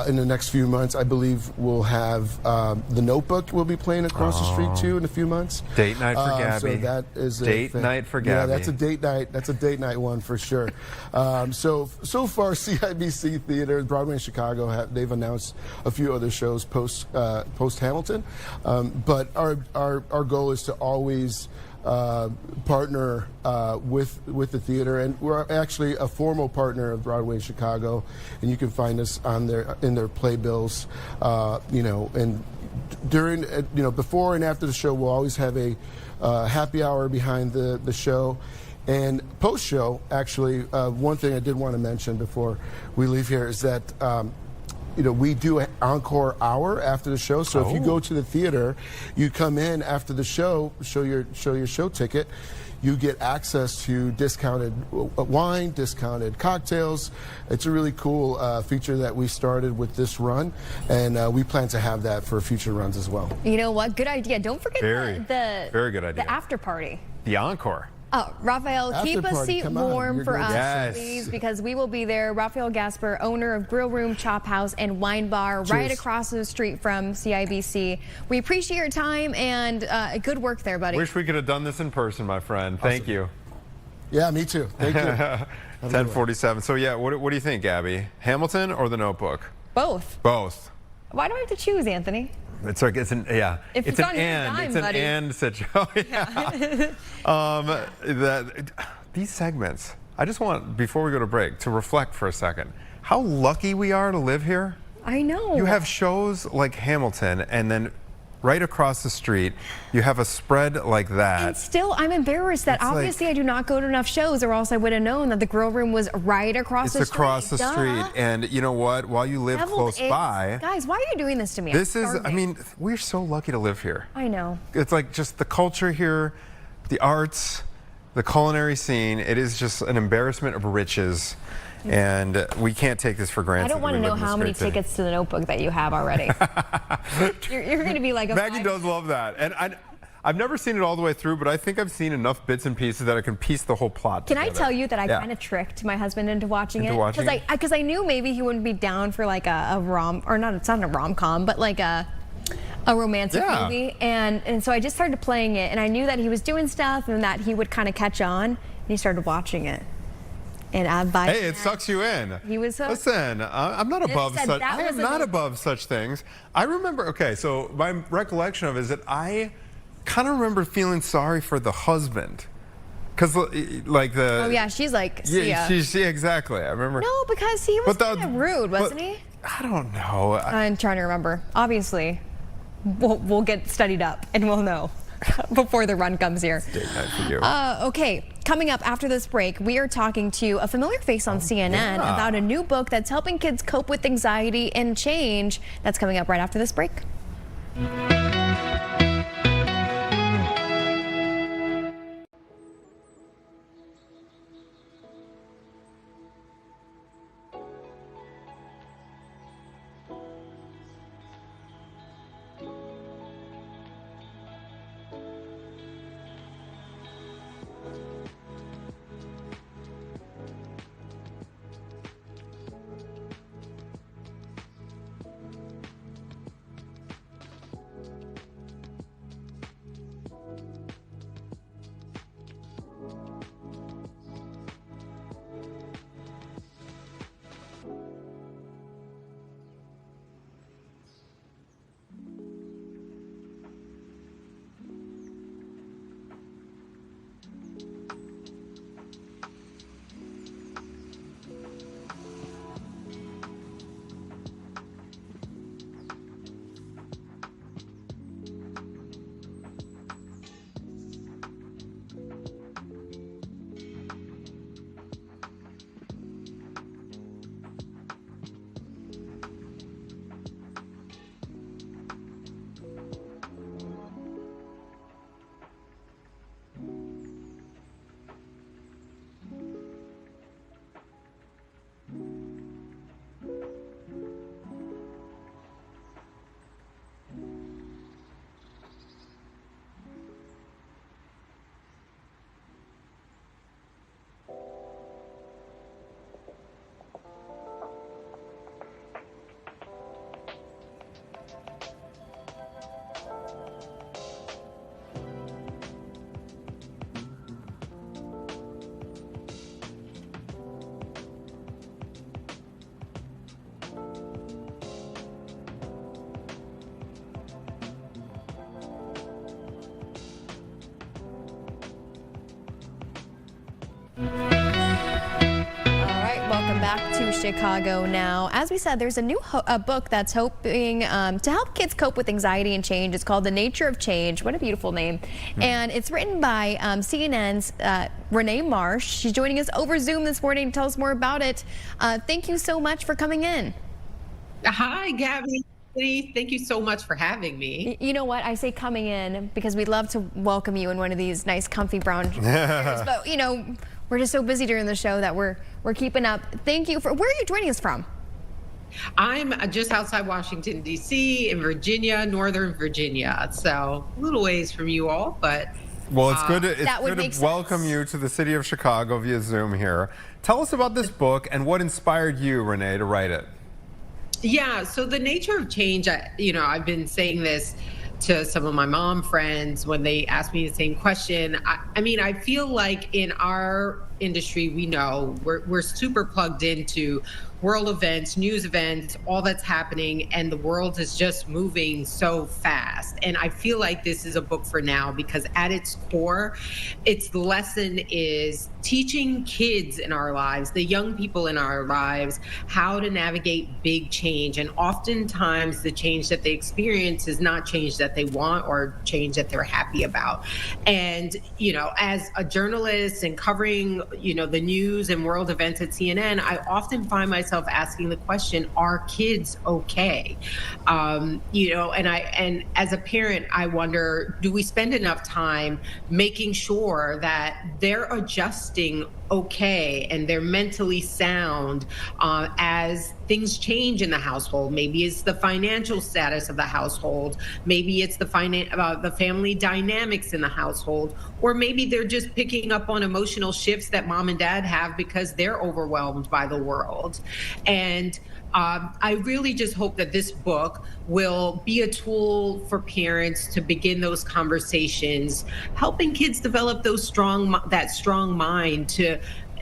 In the next few months, I believe we'll have The Notebook will be playing across the street too in a few months. Date night for Gabby. So that is Date night for Gabby. Yeah, that's a date night. That's a date night one for sure. So far, CIBC Theater, Broadway in Chicago, they've announced a few other shows post Hamilton. But our goal is to always partner with the theater, and we're actually a formal partner of Broadway in Chicago, and you can find us in their playbills. And during before and after the show, we'll always have a happy hour behind the show. And post-show, actually, one thing I did want to mention before we leave here is that we do an encore hour after the show. So if you go to the theater, you come in after the show, show your show ticket. You get access to discounted wine, discounted cocktails. It's a really cool feature that we started with this run, and we plan to have that for future runs as well. You know what? Good idea. Don't forget the very good idea. The after party. The encore. Oh, Raphael, After keep a party, seat come on, warm you're for going us, to- Yes. please, because we will be there. Raphael Gasper, owner of Grillroom Chophouse and Wine Bar, right Cheers. across the street from CIBC. We appreciate your time and good work there, buddy. Wish we could have done this in person, my friend. Thank you. Yeah, me too. Thank you. 10:47. So yeah, what do you think, Gabby? Hamilton or The Notebook? Both. Both. Why do I have to choose, Anthony? It's like it's an If it's it's an on your and dime, it's an buddy. and situation. These segments. I just want, before we go to break, to reflect for a second. How lucky we are to live here. I know. You have shows like Hamilton, and then right across the street, you have a spread like that. And still, I'm embarrassed that It's like- obviously I do not go to enough shows, or else I would have known that the grill room was right across the It's street. across the Duh. street, and you know what? While you live Deviled close eggs. by, Guys, why are you doing this to me? this I'm is. I starving. mean, we're so lucky to live here. I know. It's like just the culture here, the arts, the culinary scene. It is just an embarrassment of riches, and we can't take this for granted. I don't want to We know live in this how many great city. tickets to the Notebook that you have already. you're going to be like a Maggie does love that, and I've never seen it all the way through, but I think I've seen enough bits and pieces that I can piece the whole plot Can I together. tell you that I Yeah. kind of tricked my husband into watching Into it? watching it? Because I knew maybe he wouldn't be down for like a rom, or not, it's not a rom-com, but like a romantic Yeah. movie. And so I just started playing it, and I knew that he was doing stuff and that he would kind of catch on, and he started watching it. And Hey, it sucks you in. He was hooked. Listen, I'm not above said such. that I was am a not no- above such things. I remember. Okay, so my recollection of it is that I kind of remember feeling sorry for the husband, because like the. Oh yeah, she's like, see ya. she exactly. I remember. No, because he was But the- kind of rude, but- wasn't he? I don't know. I'm trying to remember. Obviously, we'll get studied up and we'll know before the run comes here. Date night for you. Okay, coming up after this break, we are talking to a familiar face on CNN about a new book that's helping kids cope with anxiety and change. That's coming up right after this break. Welcome back to Chicago Now. As we said, there's a new book that's hoping to help kids cope with anxiety and change. It's called The Nature of Change. What a beautiful name. And it's written by CNN's Renee Marsh. She's joining us over Zoom this morning to tell us more about it. Thank you so much for coming in. Hi, Gabby. Thank you so much for having me. You know what? I say coming in because we'd love to welcome you in one of these nice, comfy brown chairs. But, you know, we're just so busy during the show that we're keeping up. Thank you for, where are you joining us from? I'm just outside Washington, D.C., in Virginia, Northern Virginia. So a little ways from you all, but... Well, it's good to welcome you to the city of Chicago via Zoom here. Tell us about this book and what inspired you, Renee, to write it. Yeah, so the nature of change, I've been saying this to some of my mom friends when they ask me the same question. I feel like in our industry, we know we're super plugged into world events, news events, all that's happening, and the world is just moving so fast. And I feel like this is a book for now because at its core, its lesson is teaching kids in our lives, the young people in our lives, how to navigate big change. And oftentimes the change that they experience is not change that they want or change that they're happy about. And, as a journalist and covering, the news and world events at CNN, I often find myself asking the question, are kids okay? And as a parent, I wonder, do we spend enough time making sure that they're adjusting okay and they're mentally sound as things change in the household? Maybe it's the financial status of the household, maybe it's the family dynamics in the household, or maybe they're just picking up on emotional shifts that mom and dad have because they're overwhelmed by the world. And I really just hope that this book will be a tool for parents to begin those conversations, helping kids develop that strong mind to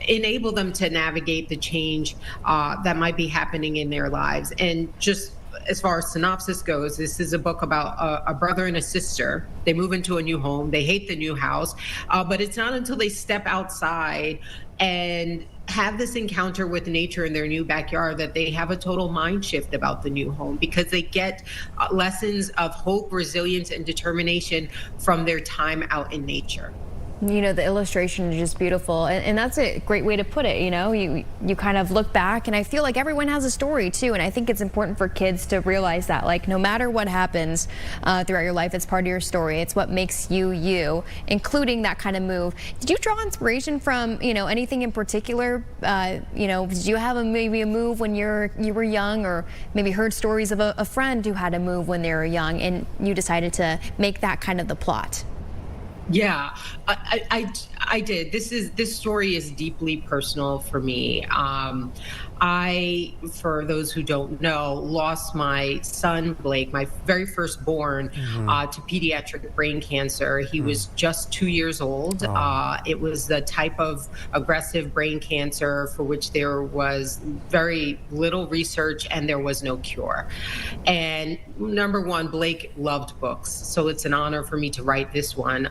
enable them to navigate the change that might be happening in their lives. And just as far as synopsis goes, this is a book about a brother and a sister. They move into a new home. They hate the new house, but it's not until they step outside and have this encounter with nature in their new backyard that they have a total mind shift about the new home, because they get lessons of hope, resilience, and determination from their time out in nature. The illustration is just beautiful, and that's a great way to put it. You kind of look back, and I feel like everyone has a story too, and I think it's important for kids to realize that, like, no matter what happens throughout your life, it's part of your story. It's what makes you you, including that kind of move. Did you draw inspiration from anything in particular? Did you have maybe a move when you were young, or maybe heard stories of a friend who had a move when they were young, and you decided to make that kind of the plot? Yeah, I did. This story is deeply personal for me. I, for those who don't know, lost my son, Blake, my very firstborn, to pediatric brain cancer. He was just 2 years old. It was the type of aggressive brain cancer for which there was very little research and there was no cure. And number one, Blake loved books, so it's an honor for me to write this one.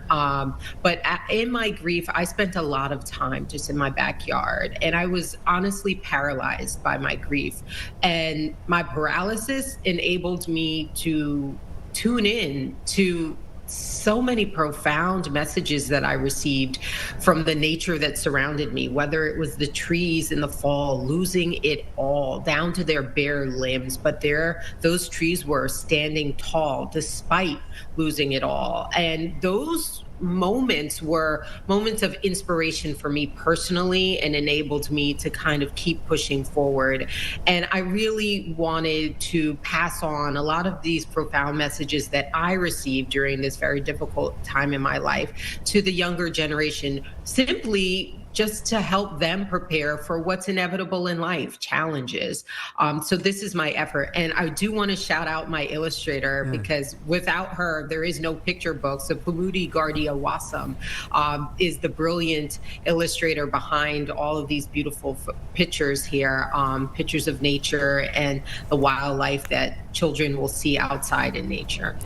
But in my grief, I spent a lot of time just in my backyard, and I was honestly paralyzed by my grief. And my paralysis enabled me to tune in to so many profound messages that I received from the nature that surrounded me, whether it was the trees in the fall, losing it all down to their bare limbs, but those trees were standing tall despite losing it all. And those moments were moments of inspiration for me personally and enabled me to kind of keep pushing forward. And I really wanted to pass on a lot of these profound messages that I received during this very difficult time in my life to the younger generation, simply just to help them prepare for what's inevitable in life, challenges. So this is my effort. And I do want to shout out my illustrator, because without her, there is no picture book. So Pamudi Gardia Wasam is the brilliant illustrator behind all of these beautiful pictures here, pictures of nature and the wildlife that children will see outside in nature.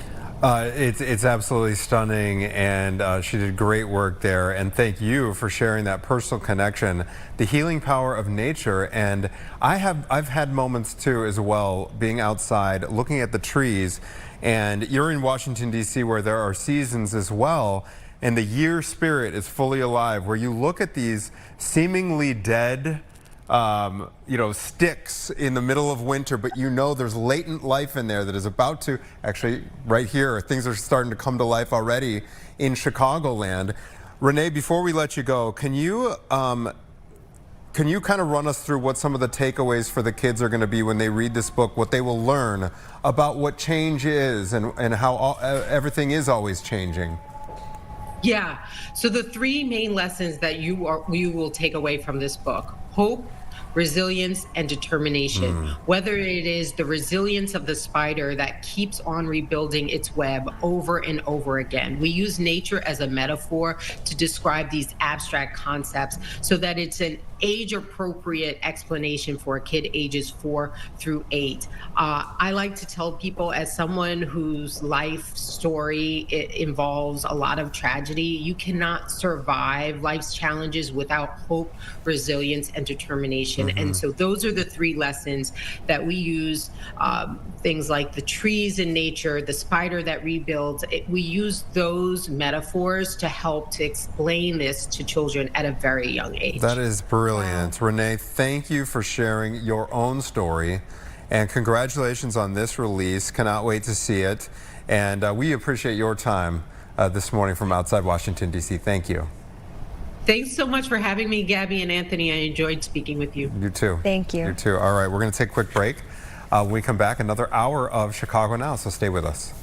It's absolutely stunning, and she did great work there. And thank you for sharing that personal connection, the healing power of nature. And I've had moments too as well, being outside, looking at the trees. And you're in Washington, D.C., where there are seasons as well, and the year spirit is fully alive, where you look at these seemingly dead you know, sticks in the middle of winter, but you know there's latent life in there that is about to, actually right here, things are starting to come to life already in Chicagoland. Renee, before we let you go, can you kind of run us through what some of the takeaways for the kids are going to be when they read this book, what they will learn about what change is and how everything is always changing? Yeah. So the three main lessons that you will take away from this book: hope, resilience, and determination. Whether it is the resilience of the spider that keeps on rebuilding its web over and over again. We use nature as a metaphor to describe these abstract concepts so that it's an age-appropriate explanation for a kid ages 4 through 8. I like to tell people, as someone whose life story involves a lot of tragedy, you cannot survive life's challenges without hope, resilience, and determination. And so those are the three lessons that we use. Things like the trees in nature, the spider that rebuilds. We use those metaphors to help to explain this to children at a very young age. That is brilliant. Renee, thank you for sharing your own story, and congratulations on this release. Cannot wait to see it. And we appreciate your time this morning from outside Washington, D.C. Thank you. Thanks so much for having me, Gabby and Anthony. I enjoyed speaking with you. You too. Thank you. You too. All right, we're going to take a quick break. When we come back, another hour of Chicago Now, so stay with us.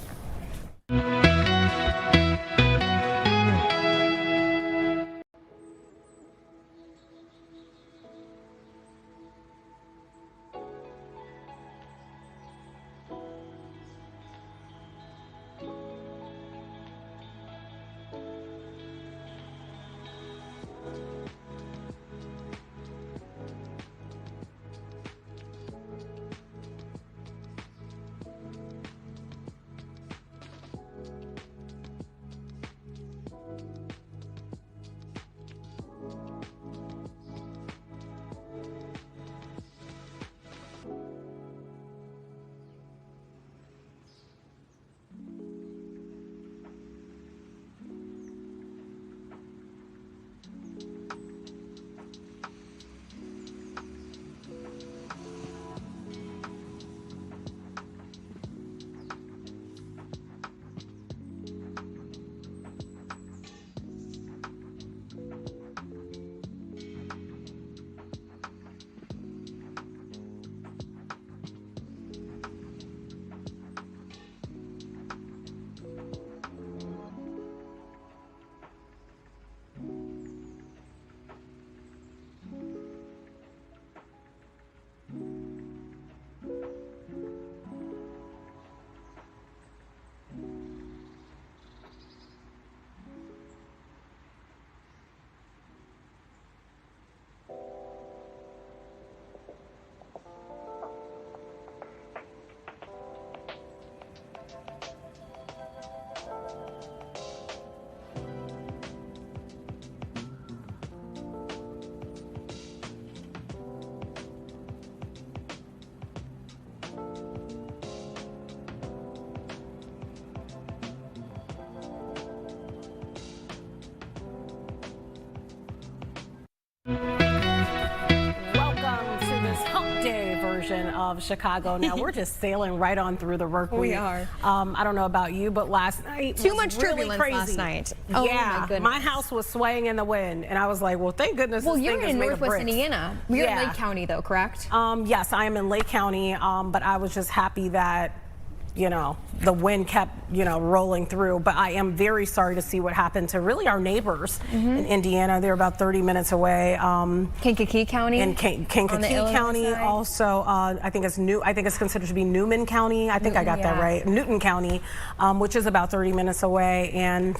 Of Chicago. Now we're just sailing right on through the work week. We are. I don't know about you, but last night Too was much really turbulence crazy. last night. Oh, yeah, my goodness. my house was swaying in the wind, and I was like, "Well, thank goodness Well, this you're thing is in made of Northwest bricks." Indiana. You're in Yeah. Lake County, though, correct? Yes, I am in Lake County, but I was just happy that, you know, the wind kept, you know, rolling through. But I am very sorry to see what happened to really our neighbors in Indiana. They're about 30 minutes away. Kankakee County? In Kankakee County, side. Also, I think it's considered to be Newman County. I think I got that right. Newton County, which is about 30 minutes away. And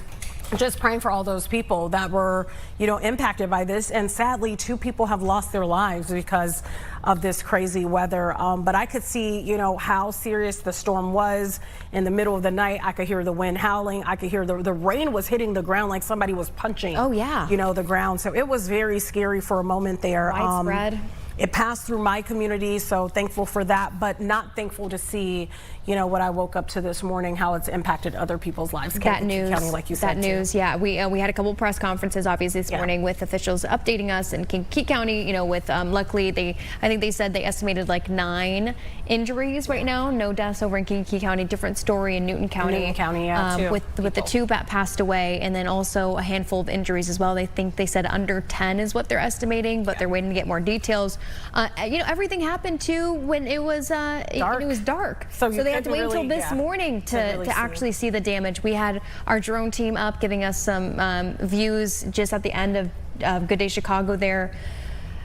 just praying for all those people that were, you know, impacted by this. And sadly, 2 people have lost their lives because of this crazy weather. But I could see, you know, how serious the storm was. In the middle of the night, I could hear the wind howling. I could hear the rain was hitting the ground like somebody was punching, Oh, yeah. you know, the ground. So it was very scary for a moment there. Widespread. it passed through my community, so thankful for that, but not thankful to see, you know, what I woke up to this morning, how it's impacted other people's lives. That news, County, like you said, that news, yeah. We had a couple press conferences, obviously, this morning with officials updating us in Kankakee County. You know, with luckily I think they said they estimated like 9 injuries right now, no deaths over in Kankakee County. Different story in Newton County. With the 2 that passed away, and then also a handful of injuries as well. They said under 10 is what they're estimating, but they're waiting to get more details. You know, everything happened too when it was dark. So they had to wait until this morning to actually see the damage. We had our drone team up giving us some views just at the end of Good Day Chicago there.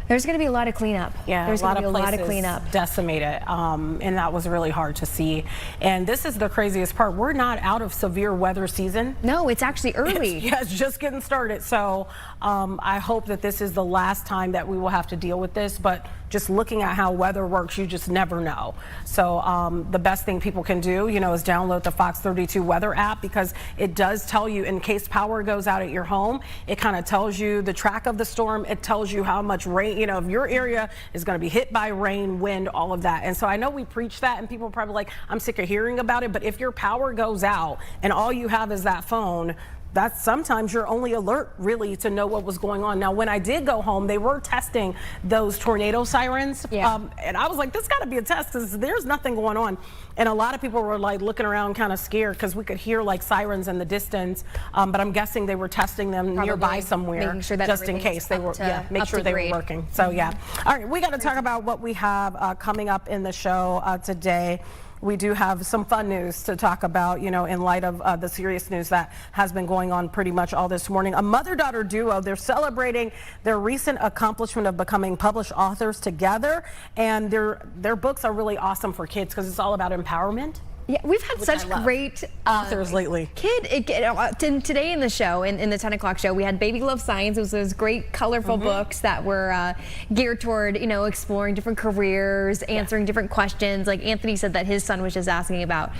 There's going to be a lot of cleanup. Yeah, there's going to be a lot of cleanup. Decimated, and that was really hard to see. And this is the craziest part. We're not out of severe weather season. No, it's actually early. It's just getting started. So I hope that this is the last time that we will have to deal with this. But just looking at how weather works, you just never know. So the best thing people can do, you know, is download the Fox 32 weather app, because it does tell you in case power goes out at your home. It kind of tells you the track of the storm. It tells you how much rain, you know, if your area is going to be hit by rain, wind, all of that. And so I know we preach that, and people are probably like, I'm sick of hearing about it. But if your power goes out and all you have is that phone, that's sometimes your only alert, really, to know what was going on. Now, when I did go home, they were testing those tornado sirens. And I was like, this got to be a test, because there's nothing going on. And a lot of people were like looking around kind of scared, because we could hear like sirens in the distance. But I'm guessing they were testing them nearby somewhere, sure that just in case they were, make sure they were working. So yeah. All right, we got to talk about what we have coming up in the show today. We do have some fun news to talk about, you know, in light of the serious news that has been going on pretty much all this morning. A mother-daughter duo, they're celebrating their recent accomplishment of becoming published authors together, and their books are really awesome for kids, because it's all about empowerment. Yeah, we've had such great authors lately. Today in the show, in the 10 o'clock show, we had Baby Love Science. It was those great, colorful books that were geared toward, you know, exploring different careers, answering different questions. Like Anthony said that his son was just asking about,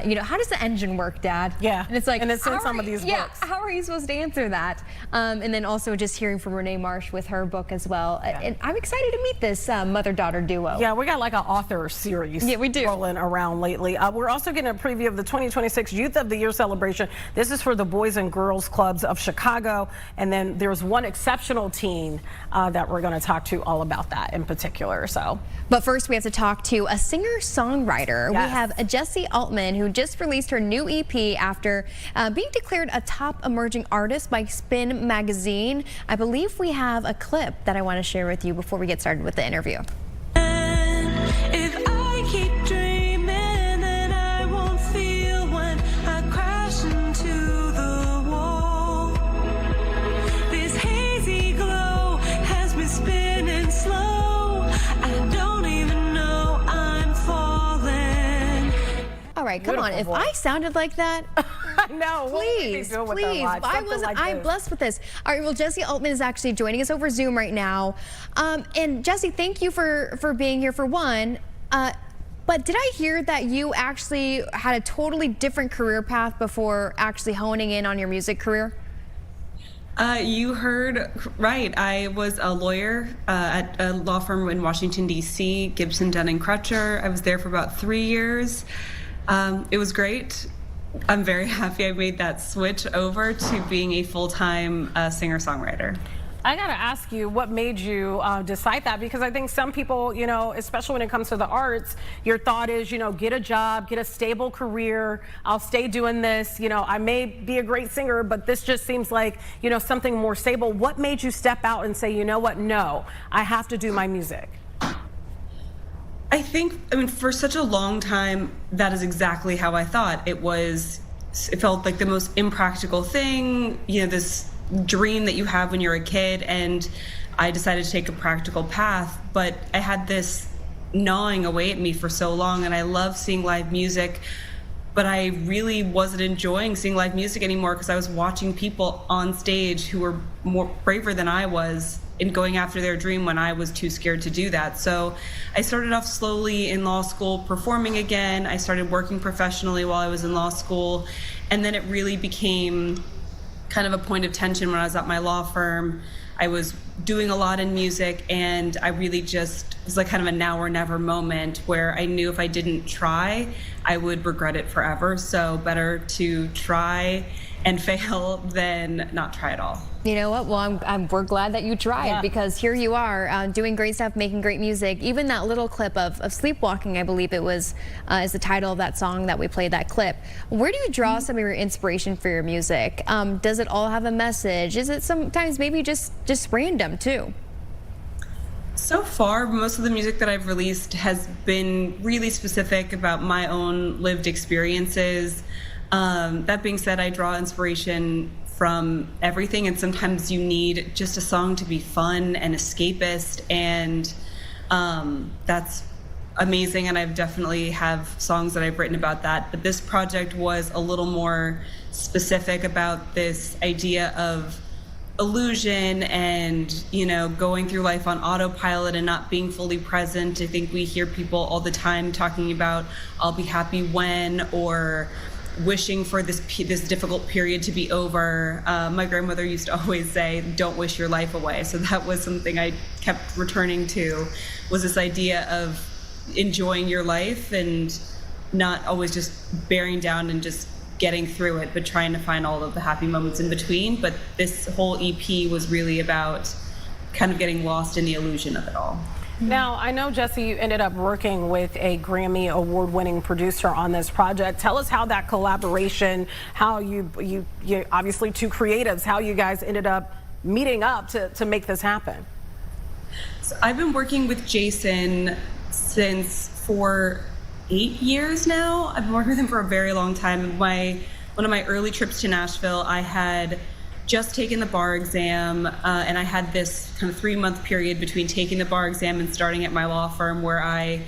you know, how does the engine work, Dad? Yeah, and it's like, and it's in some of these books. How are you supposed to answer that? And then also just hearing from Renee Marsh with her book as well. And I'm excited to meet this mother-daughter duo. Yeah, we got like an author series. Yeah, we do. Rolling around lately. We're also getting a preview of the 2026 Youth of the Year celebration. This is for the Boys and Girls Clubs of Chicago. And then there's one exceptional teen that we're going to talk to all about that in particular. So, but first we have to talk to a singer-songwriter. We have Jessie Altman, who just released her new EP after being declared a top emerging artist by Spin magazine. I believe we have a clip that I want to share with you before we get started with the interview. All right, come on. If I sounded like that, no, please. I'm blessed with this. All right, well, Jessie Altman is actually joining us over Zoom right now. And Jessie, thank you for being here for one. But did I hear that you actually had a totally different career path before actually honing in on your music career? You heard right. I was a lawyer at a law firm in Washington, D.C., Gibson, Dunn & Crutcher. I was there for about 3 years. It was great. I'm very happy I made that switch over to being a full-time singer-songwriter. I got to ask you, what made you decide that? Because I think some people, you know, especially when it comes to the arts, your thought is, you know, get a job, get a stable career. I'll stay doing this. You know, I may be a great singer, but this just seems like, you know, something more stable. What made you step out and say, you know what, no, I have to do my music? I think, I mean, for such a long time, that is exactly how I thought. It felt like the most impractical thing, you know, this dream that you have when you're a kid, and I decided to take a practical path. But I had this gnawing away at me for so long, and I love seeing live music, but I really wasn't enjoying seeing live music anymore, because I was watching people on stage who were more braver than I was in going after their dream when I was too scared to do that. So I started off slowly in law school performing again. I started working professionally while I was in law school, and then it really became kind of a point of tension when I was at my law firm. I was doing a lot in music, and I really just, it was like kind of a now or never moment where I knew if I didn't try, I would regret it forever. So better to try and fail than not try at all. You know what? Well, we're glad that you tried, because here you are doing great stuff, making great music. Even that little clip of Sleepwalking, I believe it was, is the title of that song that we played, that clip. Where do you draw some of your inspiration for your music? Does it all have a message? Is it sometimes maybe just random too? So far, most of the music that I've released has been really specific about my own lived experiences. That being said, I draw inspiration from everything, and sometimes you need just a song to be fun and escapist, and that's amazing, and I've definitely have songs that I've written about that. But this project was a little more specific about this idea of illusion and, you know, going through life on autopilot and not being fully present. I think we hear people all the time talking about I'll be happy when, or wishing for this difficult period to be over. My grandmother used to always say, don't wish your life away. So that was something I kept returning to, was this idea of enjoying your life and not always just bearing down and just getting through it, but trying to find all of the happy moments in between. But this whole EP was really about kind of getting lost in the illusion of it all. Now, I know, Jessie, you ended up working with a Grammy award-winning producer on this project. Tell us how that collaboration, how you obviously two creatives, how you guys ended up meeting up to make this happen. So I've been working with Jason for 8 years now. I've been working with him for a very long time. One of my early trips to Nashville, I had just taken the bar exam, and I had this kind of 3-month period between taking the bar exam and starting at my law firm, where I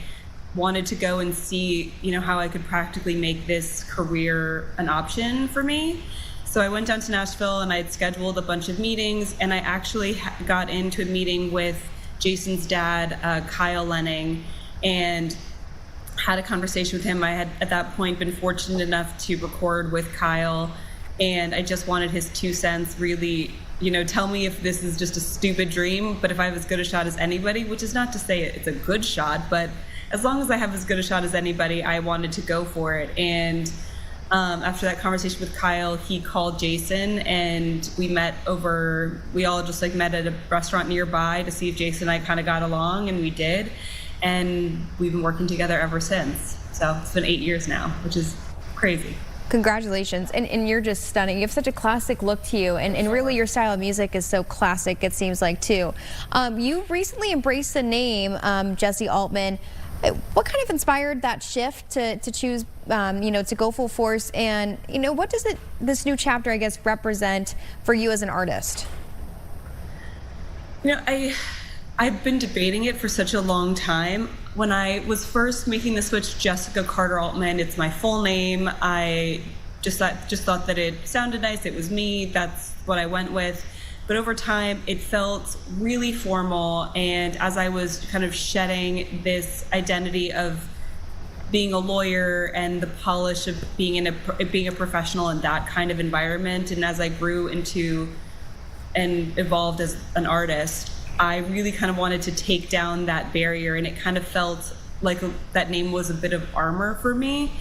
wanted to go and see, you know, how I could practically make this career an option for me. So I went down to Nashville and I had scheduled a bunch of meetings, and I actually got into a meeting with Jason's dad, Kyle Lenning, and had a conversation with him. I had at that point been fortunate enough to record with Kyle, and I just wanted his 2 cents, really, you know, tell me if this is just a stupid dream, but if I have as good a shot as anybody, which is not to say it's a good shot, but as long as I have as good a shot as anybody, I wanted to go for it. And after that conversation with Kyle, he called Jason, and we all just like met at a restaurant nearby to see if Jason and I kind of got along, and we did. And we've been working together ever since. So it's been 8 years now, which is crazy. Congratulations. And you're just stunning. You have such a classic look to you, and really your style of music is so classic, it seems like, too. You recently embraced the name Jessie Altman. What kind of inspired that shift to choose, you know, to go full force? And, you know, what does this new chapter, I guess, represent for you as an artist? You know, I've been debating it for such a long time. When I was first making the switch, Jessica Carter Altman, it's my full name. I just thought that it sounded nice. It was me. That's what I went with. But over time, it felt really formal. And as I was kind of shedding this identity of being a lawyer and the polish of being a professional in that kind of environment, and as I grew into and evolved as an artist, I really kind of wanted to take down that barrier, and it kind of felt like that name was a bit of armor for me.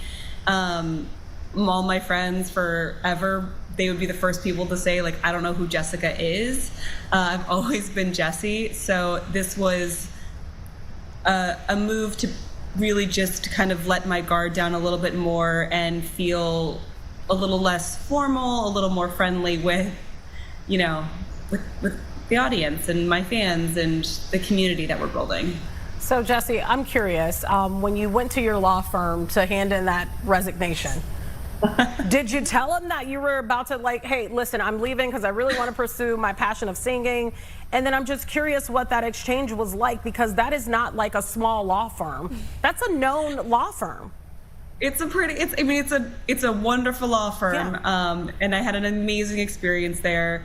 All my friends forever, they would be the first people to say, like, I don't know who Jessica is. I've always been Jessie. So this was a move to really just kind of let my guard down a little bit more and feel a little less formal, a little more friendly with, you know, with the audience and my fans and the community that we're building. So, Jessie, I'm curious, when you went to your law firm to hand in that resignation, did you tell them that you were about to, like, hey, listen, I'm leaving because I really want to pursue my passion of singing? And then I'm just curious what that exchange was like, because that is not like a small law firm. That's a known law firm. It's a wonderful law firm. Yeah. And I had an amazing experience there.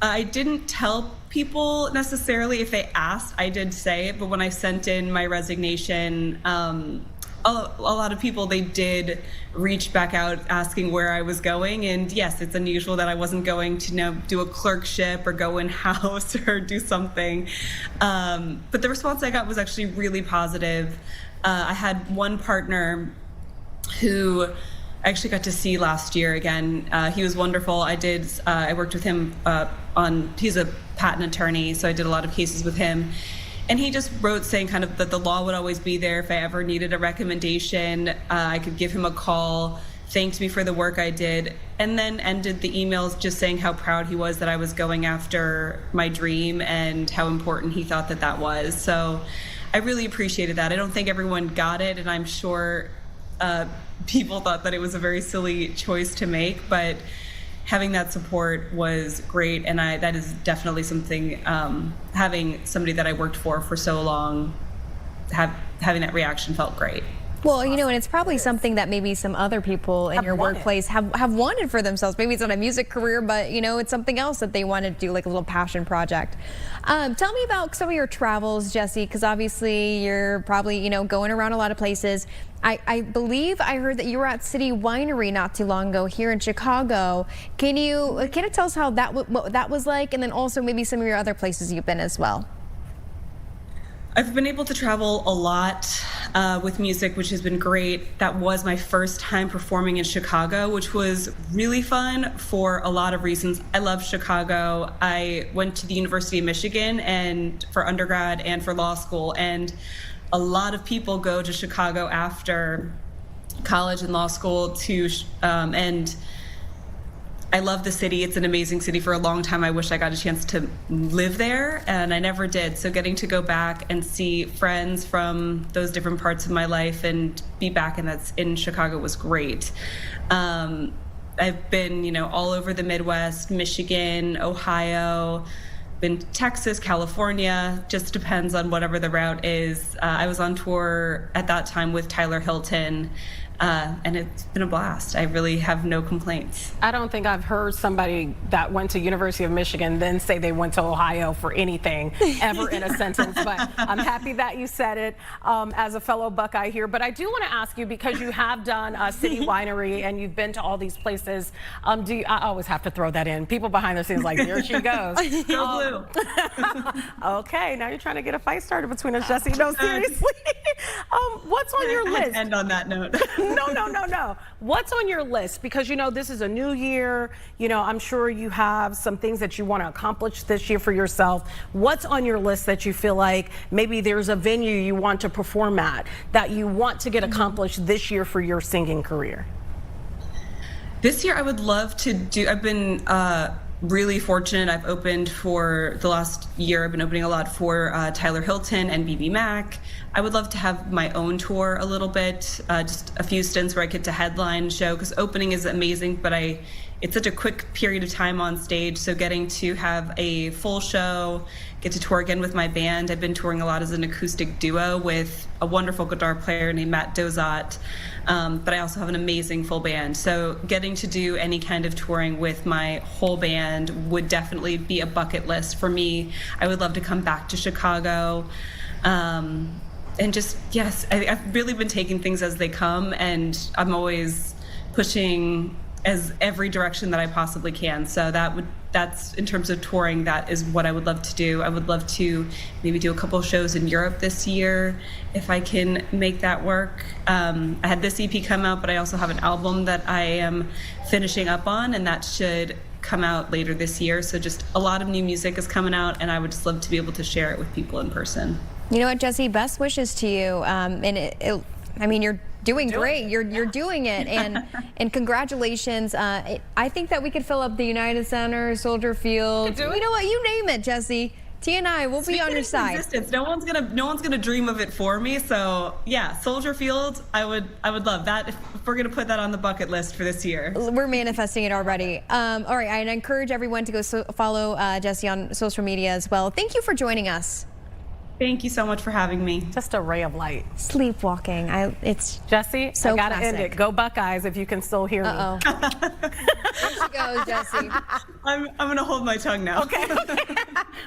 I didn't tell people necessarily. If they asked, I did say it, but when I sent in my resignation, a lot of people, they did reach back out asking where I was going. And yes, it's unusual that I wasn't going to do a clerkship or go in-house or do something. But the response I got was actually really positive. I had one partner who I actually got to see last year again. He was wonderful. I worked with him he's a patent attorney, so I did a lot of cases with him. And he just wrote saying kind of that the law would always be there if I ever needed a recommendation. I could give him a call, thanked me for the work I did, and then ended the emails just saying how proud he was that I was going after my dream and how important he thought that was. So I really appreciated that. I don't think everyone got it, and I'm sure people thought that it was a very silly choice to make, but having that support was great, and that is definitely something, having somebody that I worked for so long, having that reaction felt great. Well, and it's probably something that maybe some other people in your workplace have wanted for themselves. Maybe it's not a music career, but it's something else that they want to do, like a little passion project. Tell me about some of your travels, Jessie, because obviously you're probably going around a lot of places. I believe I heard that you were at City Winery not too long ago here in Chicago. Can you tell us how what that was like, and then also maybe some of your other places you've been as well? I've been able to travel a lot with music, which has been great. That was my first time performing in Chicago, which was really fun for a lot of reasons. I love Chicago. I went to the University of Michigan and for undergrad and for law school, and a lot of people go to Chicago after college and law school and I love the city. It's an amazing city. For a long time, I wish I got a chance to live there, and I never did. So getting to go back and see friends from those different parts of my life and be back in Chicago was great. I've been, all over the Midwest, Michigan, Ohio, been to Texas, California, just depends on whatever the route is. I was on tour at that time with Tyler Hilton, and it's been a blast. I really have no complaints. I don't think I've heard somebody that went to University of Michigan then say they went to Ohio for anything ever in a sentence, but I'm happy that you said it as a fellow Buckeye here. But I do want to ask you, because you have done City Winery and you've been to all these places, I always have to throw that in. People behind the scenes like, there she goes. Go blue. Okay, now you're trying to get a fight started between us, Jessie. No, seriously. What's on your list? End on that note. No. What's on your list? Because, this is a new year. I'm sure you have some things that you want to accomplish this year for yourself. What's on your list that you feel like maybe there's a venue you want to perform at that you want to get accomplished this year for your singing career? This year, I would love to I've been really fortunate. I've opened for the last year. I've been opening a lot for Tyler Hilton and BB Mac. I would love to have my own tour a little bit, just a few stints where I get to headline show, because opening is amazing, but it's such a quick period of time on stage. So getting to have a full show, get to tour again with my band. I've been touring a lot as an acoustic duo with a wonderful guitar player named Matt Dozat. But I also have an amazing full band. So getting to do any kind of touring with my whole band would definitely be a bucket list for me. I would love to come back to Chicago. And just, yes, I've really been taking things as they come, and I'm always pushing as every direction that I possibly can. So that's in terms of touring, that is what I would love to do. I would love to maybe do a couple of shows in Europe this year if I can make that work. I had this EP come out, but I also have an album that I am finishing up on, and that should come out later this year. So just a lot of new music is coming out, and I would just love to be able to share it with people in person. You know what, Jessie, best wishes to you. And you're doing great. You're doing it, and congratulations. I think that we could fill up the United Center, Soldier Field. You know what? You name it, Jessie. T and I will be on your side. Existence. No one's gonna dream of it for me. So yeah, Soldier Field. I would love that if we're gonna put that on the bucket list for this year. We're manifesting it already. All right, I encourage everyone to go follow Jessie on social media as well. Thank you for joining us. Thank you so much for having me. Just a ray of light. Sleepwalking. It's Jessie, so I gotta classic. end it. Go Buckeyes if you can still hear me. There she goes, Jessie. I'm gonna hold my tongue now. Okay.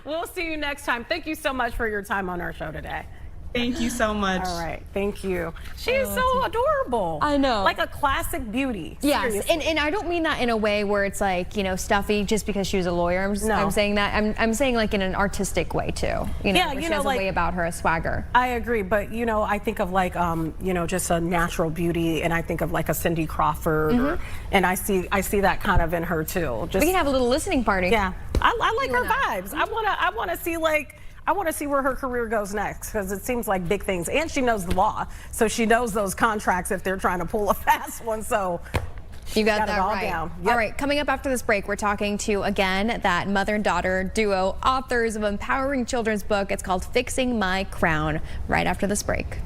We'll see you next time. Thank you so much for your time on our show today. Thank you so much. All right, thank you. She is so adorable. I know. Like a classic beauty. Yes, Seriously. and I don't mean that in a way where it's like, stuffy just because she was a lawyer. I'm saying that. I'm saying like in an artistic way too. Yeah, where she has a way about her, a swagger. I agree, but I think of like just a natural beauty, and I think of like a Cindy Crawford, and I see that kind of in her too. We can have a little listening party. Yeah, I like her vibes. I want to see where her career goes next, because it seems like big things. And she knows the law, so she knows those contracts if they're trying to pull a fast one. So you got that it all right. down. Yep. All right, coming up after this break, we're talking to, again, that mother and daughter duo, authors of empowering children's book. It's called Fixing My Crown, right after this break.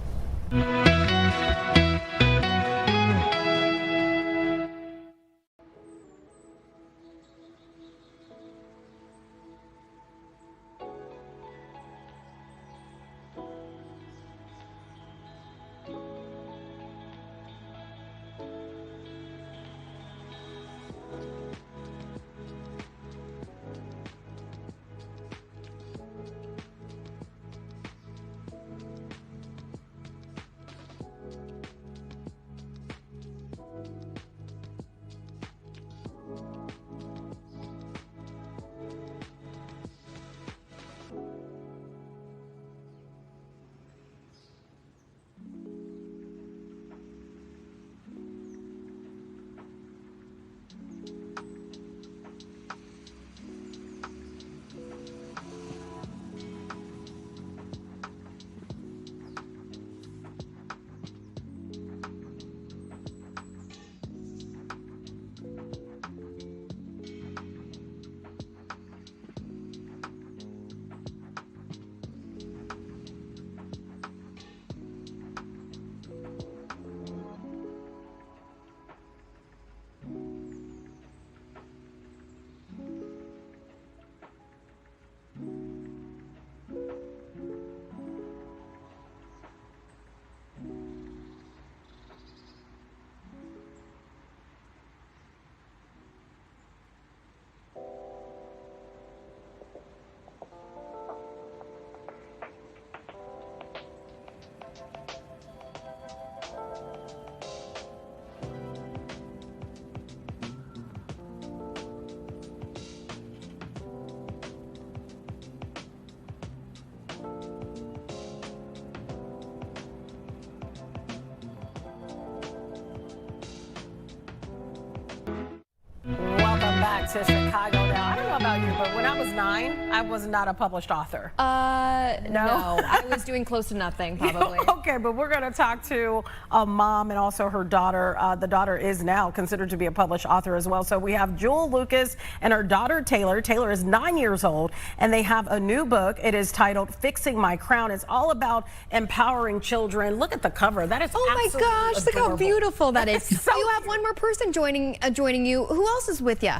To Chicago Now. I don't know about you, but when I was 9, I was not a published author. No, I was doing close to nothing, probably. Okay, but we're going to talk to a mom and also her daughter. The daughter is now considered to be a published author as well. So we have Jewel Lucas and her daughter Taylor. Taylor is 9 years old, and they have a new book. It is titled Fixing My Crown. It's all about empowering children. Look at the cover. That is my gosh, look how beautiful that is. So you have one more person joining you. Who else is with you?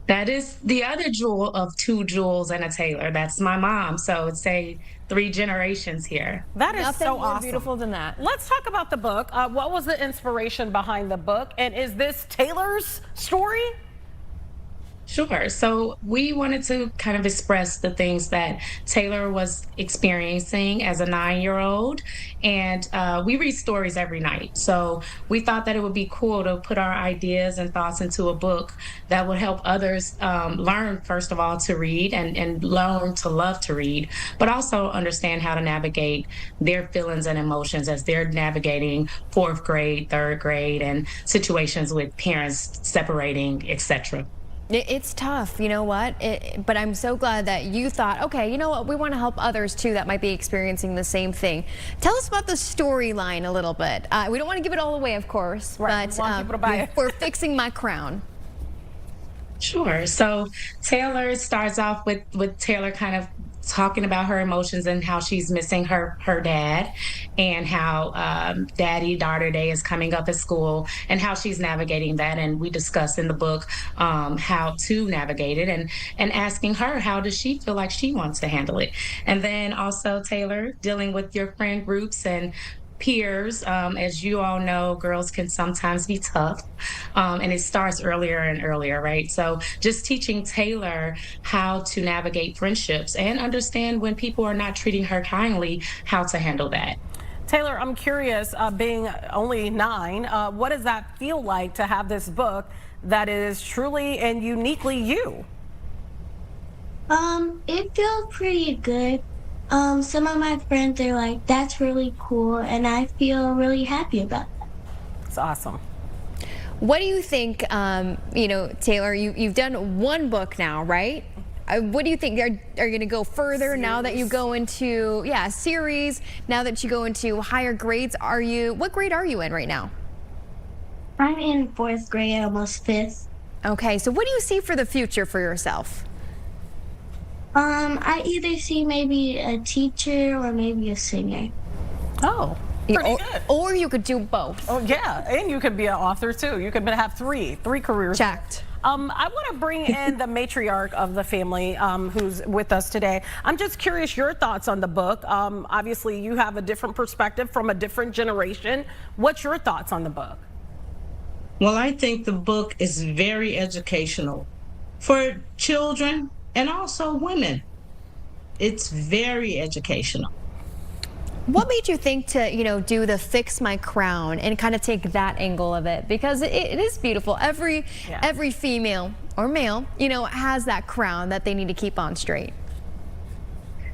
That is the other jewel of 2 Jewels and a Taylor. That's my mom. So it's 3 generations here. That is Nothing so more awesome. beautiful than that. Let's talk about the book. What was the inspiration behind the book? And is this Taylor's story? Sure. So we wanted to kind of express the things that Taylor was experiencing as a 9-year-old. And we read stories every night. So we thought that it would be cool to put our ideas and thoughts into a book that would help others learn, first of all, to read and learn to love to read, but also understand how to navigate their feelings and emotions as they're navigating 4th grade, 3rd grade, and situations with parents separating, etc. It's tough, you know what? But I'm so glad that you thought, okay, you know what? We want to help others too that might be experiencing the same thing. Tell us about the storyline a little bit. We don't want to give it all away, of course, right, but we want people to buy it. We're Fixing My Crown. Sure. So Taylor starts off with Taylor kind of talking about her emotions and how she's missing her dad, and how Daddy-Daughter Day is coming up at school, and how she's navigating that. And we discuss in the book how to navigate it, and asking her, how does she feel like she wants to handle it? And then also Taylor dealing with your friend groups and peers. As you all know, girls can sometimes be tough, and it starts earlier and earlier, right? So just teaching Taylor how to navigate friendships and understand when people are not treating her kindly, how to handle that. Taylor, I'm curious, being only 9, what does that feel like to have this book that is truly and uniquely you? It feels pretty good. Some of my friends are like, that's really cool, and I feel really happy about that. It's awesome. What do you think, you know, Taylor, you've done one book now, right? What do you think? Are you going to go further now that you go into, series, now that you go into higher grades? What grade are you in right now? I'm in 4th grade, almost 5th. Okay, so what do you see for the future for yourself? I either see maybe a teacher or maybe a singer. Oh, pretty good. Or you could do both. Oh, yeah, and you could be an author too. You could have three careers. Checked. I want to bring in the matriarch of the family who's with us today. I'm just curious your thoughts on the book. Obviously, you have a different perspective from a different generation. What's your thoughts on the book? Well, I think the book is very educational for children and also women. It's very educational. What made you think to, you know, do the Fix My Crown and kind of take that angle of it? Because it is beautiful. Every female or male, you know, has that crown that they need to keep on straight.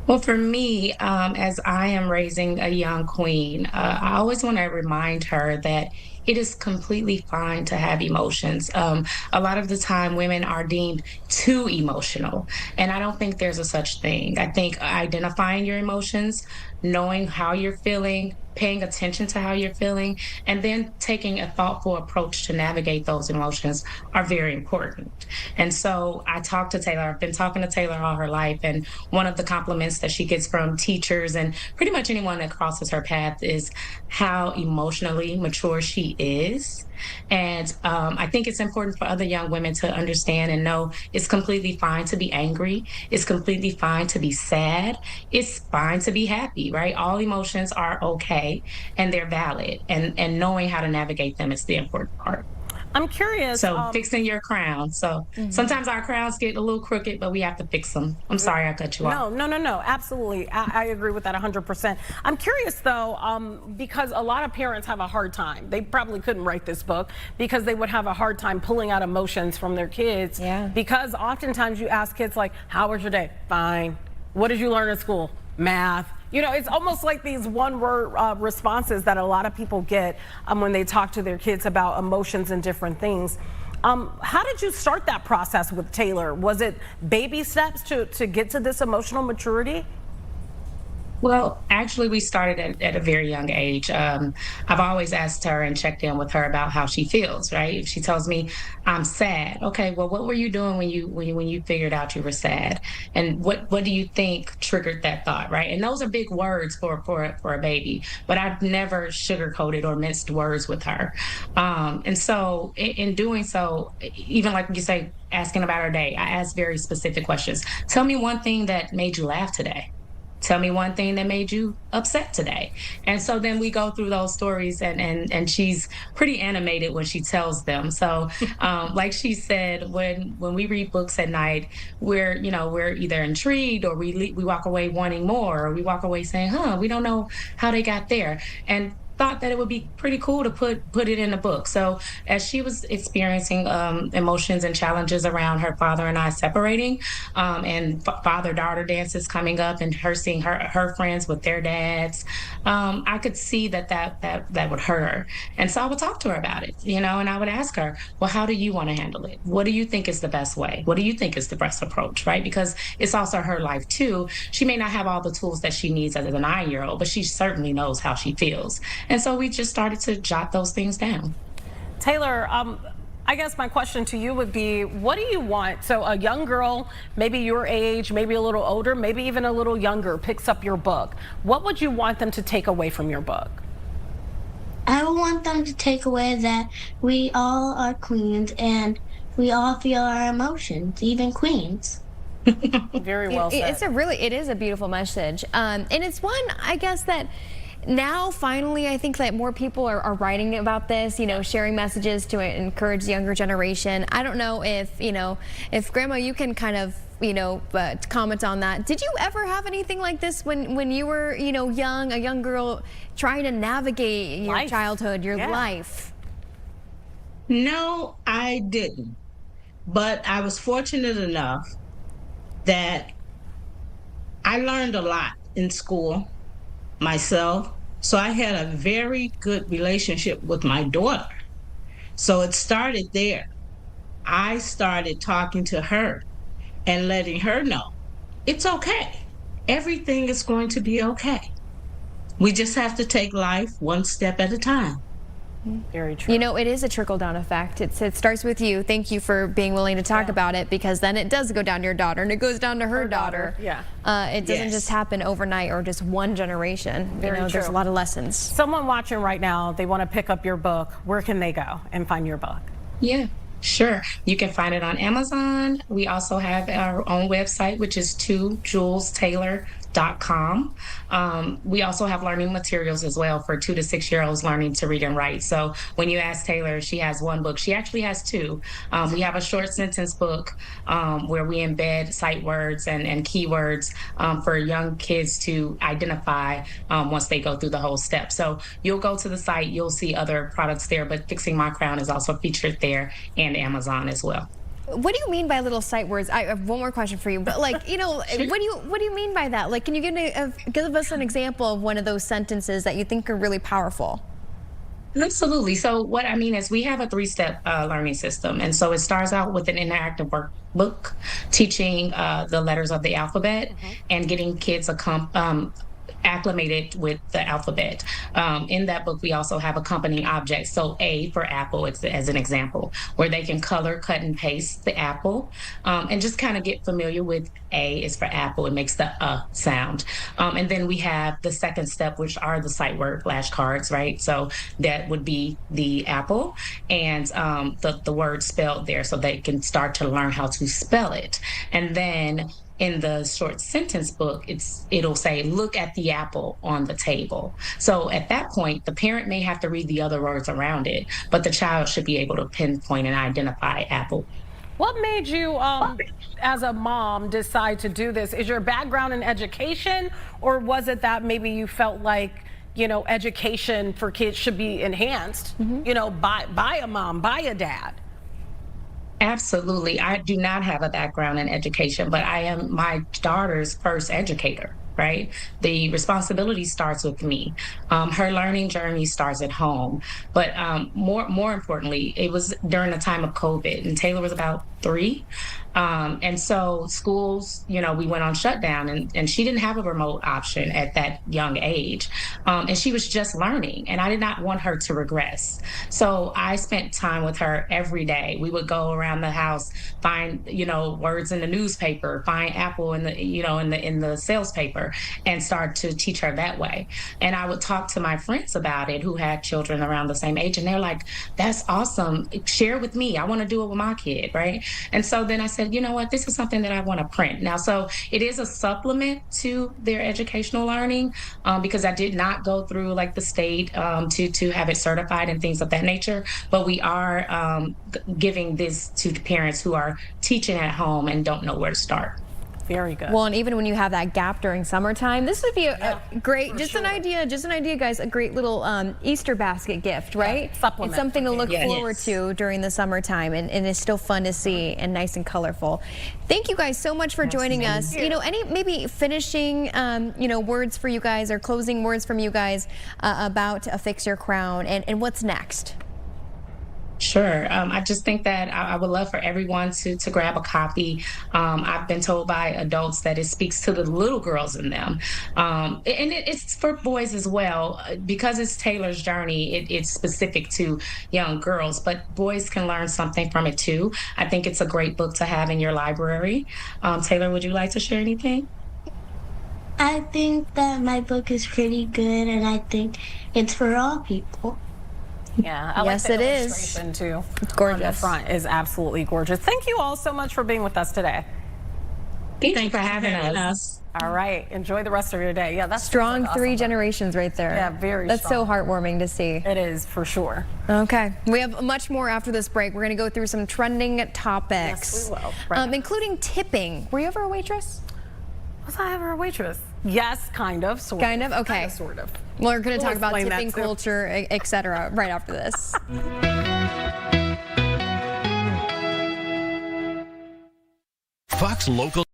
Well, for me, as I am raising a young queen, I always want to remind her that it is completely fine to have emotions. A lot of the time, women are deemed too emotional, and I don't think there's a such thing. I think identifying your emotions, knowing how you're feeling, paying attention to how you're feeling, and then taking a thoughtful approach to navigate those emotions are very important. And so I talked to Taylor. I've been talking to Taylor all her life, and one of the compliments that she gets from teachers and pretty much anyone that crosses her path is how emotionally mature she is. And I think it's important for other young women to understand and know it's completely fine to be angry. It's completely fine to be sad. It's fine to be happy, right? All emotions are okay and they're valid. And knowing how to navigate them is the important part. I'm curious. So fixing your crown. So sometimes our crowns get a little crooked, but we have to fix them. I'm sorry I cut you off. No, absolutely. I agree with that 100%. I'm curious though, because a lot of parents have a hard time. They probably couldn't write this book because they would have a hard time pulling out emotions from their kids. Yeah. Because oftentimes you ask kids like, how was your day? Fine. What did you learn at school? Math. You know, it's almost like these one-word responses that a lot of people get when they talk to their kids about emotions and different things. How did you start that process with Taylor? Was it baby steps to get to this emotional maturity? Well, actually, we started at a very young age. I've always asked her and checked in with her about how she feels, right? If she tells me I'm sad, okay, well, what were you doing when you figured out you were sad? And what do you think triggered that thought, right? And those are big words for a baby, but I've never sugarcoated or minced words with her. And so in doing so, even like you say, asking about her day, I ask very specific questions. Tell me one thing that made you laugh today. Tell me one thing that made you upset today. And so then we go through those stories and she's pretty animated when she tells them. So like she said, when we read books at night, we're either intrigued or we walk away wanting more, or we walk away saying, we don't know how they got there. And thought that it would be pretty cool to put it in a book. So as she was experiencing emotions and challenges around her father and I separating, and father-daughter dances coming up, and her seeing her friends with their dads, I could see that would hurt her. And so I would talk to her about it, and I would ask her, well, how do you want to handle it? What do you think is the best way? What do you think is the best approach, right? Because it's also her life too. She may not have all the tools that she needs as a 9-year-old, but she certainly knows how she feels. And so we just started to jot those things down. Taylor, I guess my question to you would be, what do you want? So a young girl, maybe your age, maybe a little older, maybe even a little younger, picks up your book. What would you want them to take away from your book? I would want them to take away that we all are queens and we all feel our emotions, even queens. Very well said. It is a beautiful message. And it's one, I guess, that now finally I think that more people are writing about this, you know, sharing messages to encourage the younger generation. I don't know if, you know, if Grandma, you can kind of, you know, comment on that. Did you ever have anything like this when you were, you know, a young girl trying to navigate your childhood, your life? No, I didn't. But I was fortunate enough that I learned a lot in school myself. So I had a very good relationship with my daughter. So it started there. I started talking to her and letting her know it's okay. Everything is going to be okay. We just have to take life one step at a time. Very true. You know, it is a trickle-down effect. It starts with you. Thank you for being willing to talk about it, because then it does go down to your daughter, and it goes down to her daughter. Yeah. It doesn't just happen overnight or just one generation. Very you know, true. There's a lot of lessons. Someone watching right now, they want to pick up your book. Where can they go and find your book? Yeah, sure. You can find it on Amazon. We also have our own website, which is 2JulesTaylor.com. We also have learning materials as well for 2 to 6 year olds learning to read and write. So when you ask Taylor, she has one book. She actually has two. We have a short sentence book where we embed sight words and keywords for young kids to identify once they go through the whole step. So you'll go to the site, you'll see other products there, but Fixing My Crown is also featured there and Amazon as well. What do you mean by little sight words? I have one more question for you, but like, you know, what do you mean by that? Like, can you give us an example of one of those sentences that you think are really powerful? Absolutely. So what I mean is we have a 3-step learning system. And so it starts out with an interactive workbook teaching the letters of the alphabet and getting kids acclimated with the alphabet. In that book, we also have accompanying objects. So A for apple, as an example, where they can color, cut, and paste the apple, and just kind of get familiar with A is for apple. It makes the sound. And then we have the second step, which are the sight word flashcards, right? So that would be the apple and the word spelled there, so they can start to learn how to spell it. And then in the short sentence book, it'll say, look at the apple on the table. So at that point, the parent may have to read the other words around it, but the child should be able to pinpoint and identify apple. What made you, as a mom, decide to do this? Is your background in education, or was it that maybe you felt like, you know, education for kids should be enhanced, you know, by a mom, by a dad? Absolutely. I do not have a background in education, but I am my daughter's first educator, right? The responsibility starts with me. Her learning journey starts at home. But more importantly, it was during the time of COVID, and Taylor was about 3. And so schools, you know, we went on shutdown, and she didn't have a remote option at that young age. And she was just learning, and I did not want her to regress. So I spent time with her every day. We would go around the house, find, you know, words in the newspaper, find apple in the, you know, in the sales paper, and start to teach her that way. And I would talk to my friends about it who had children around the same age, and they're like, that's awesome. Share with me. I want to do it with my kid, right? And so then I said, you know what, this is something that I want to print. Now, so it is a supplement to their educational learning, because I did not go through like the state to have it certified and things of that nature. But we are giving this to parents who are teaching at home and don't know where to start. Very good. Well, and even when you have that gap during summertime, this would be a great, an idea, guys, a great little Easter basket gift, right? Supplement. It's something to look forward to during the summertime, and it's still fun to see and nice and colorful. Thank you guys so much for joining us. You know, any maybe finishing, you know, words for you guys, or closing words from you guys about Fix Your Crown and what's next? Sure. I just think that I would love for everyone to grab a copy. I've been told by adults that it speaks to the little girls in them. And it's for boys as well. Because it's Taylor's journey, it's specific to young girls, but boys can learn something from it too. I think it's a great book to have in your library. Taylor, would you like to share anything? I think that my book is pretty good, and I think it's for all people. Yeah, I like the it illustration is. too. Gorgeous. On the front is absolutely gorgeous. Thank you all so much for being with us today. Thank you for having us. All right. Enjoy the rest of your day. Yeah, that's Strong awesome. 3 generations right there. Yeah, very That's strong. so heartwarming to see. It is, for sure. Okay. We have much more after this break. We're going to go through some trending topics. Yes, we will. Right. Including tipping. Were you ever a waitress? Was I ever a waitress? Yes, kind of, sort of. Kind of? Okay. Kind of, sort of. We're going to talk about explain that tipping too. culture, etc. right after this. Fox Local.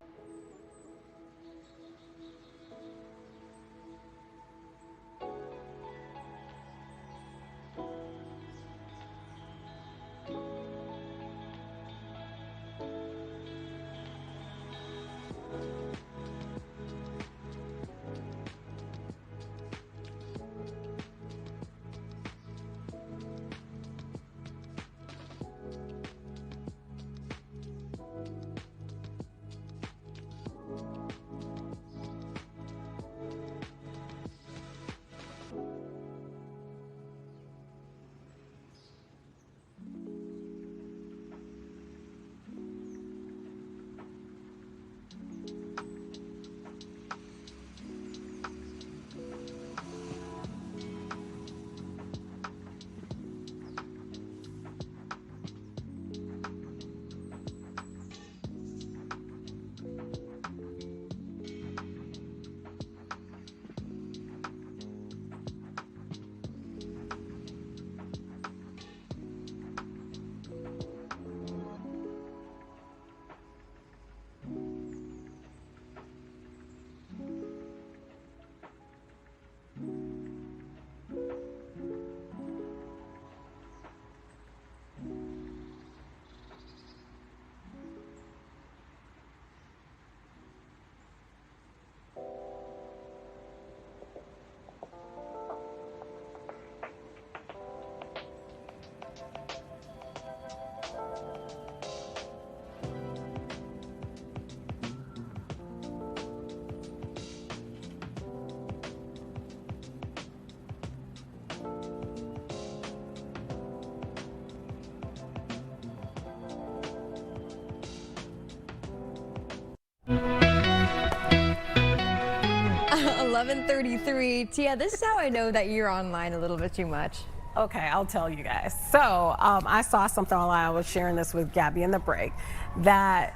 .33. Tia, this is how I know that you're online a little bit too much. Okay, I'll tell you guys. So I saw something online. I was sharing this with Gabby in the break. That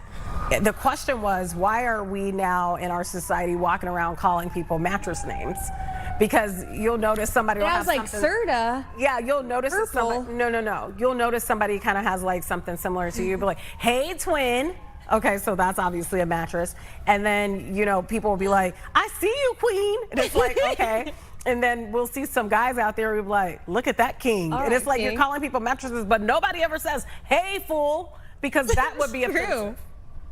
the question was, why are we now in our society walking around calling people mattress names? Because you'll notice somebody will I have was like, something. Serta. Yeah, you'll notice that Purple. somebody. No. You'll notice somebody kind of has like something similar to you. Be like, hey, twin. Okay, so that's obviously a mattress. And then, you know, people will be like, I see you, queen. And it's like, okay. And then we'll see some guys out there who'll be like, look at that king. All and it's right, like king. you're calling people mattresses, but nobody ever says, hey, fool, because that would be offensive.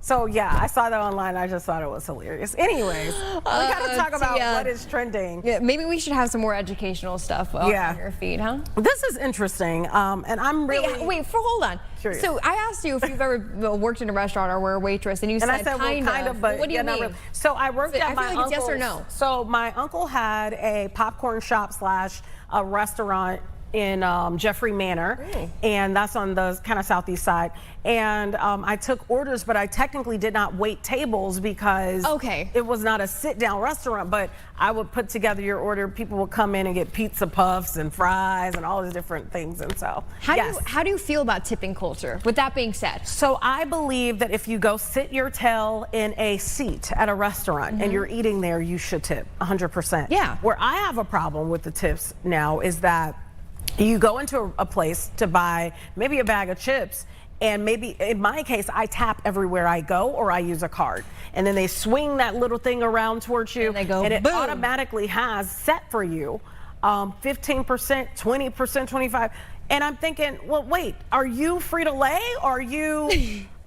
So yeah, I saw that online. I just thought it was hilarious. Anyways, we got to talk about what is trending. Yeah, maybe we should have some more educational stuff on your feed, huh? This is interesting, and I'm really hold on. Curious. So I asked you if you've ever worked in a restaurant or were a waitress, and you said, I said, kind of, but what do you mean? Really. So I worked at my I feel like it's yes or uncle's. no. So my uncle had a popcorn shop / a restaurant in Jeffrey Manor, and that's on the kind of southeast side. And I took orders, but I technically did not wait tables because it was not a sit-down restaurant. But I would put together your order. People would come in and get pizza puffs and fries and all these different things. And so, how do you feel about tipping culture? With that being said, so I believe that if you go sit your tail in a seat at a restaurant and you're eating there, you should tip 100%. Yeah. Where I have a problem with the tips now is that you go into a place to buy maybe a bag of chips, and maybe in my case I tap everywhere I go or I use a card, and then they swing that little thing around towards you and they go, and it boom. automatically has set for you 15%, 20%, 25%. And I'm thinking, well, wait, are you Frito-Lay? Are you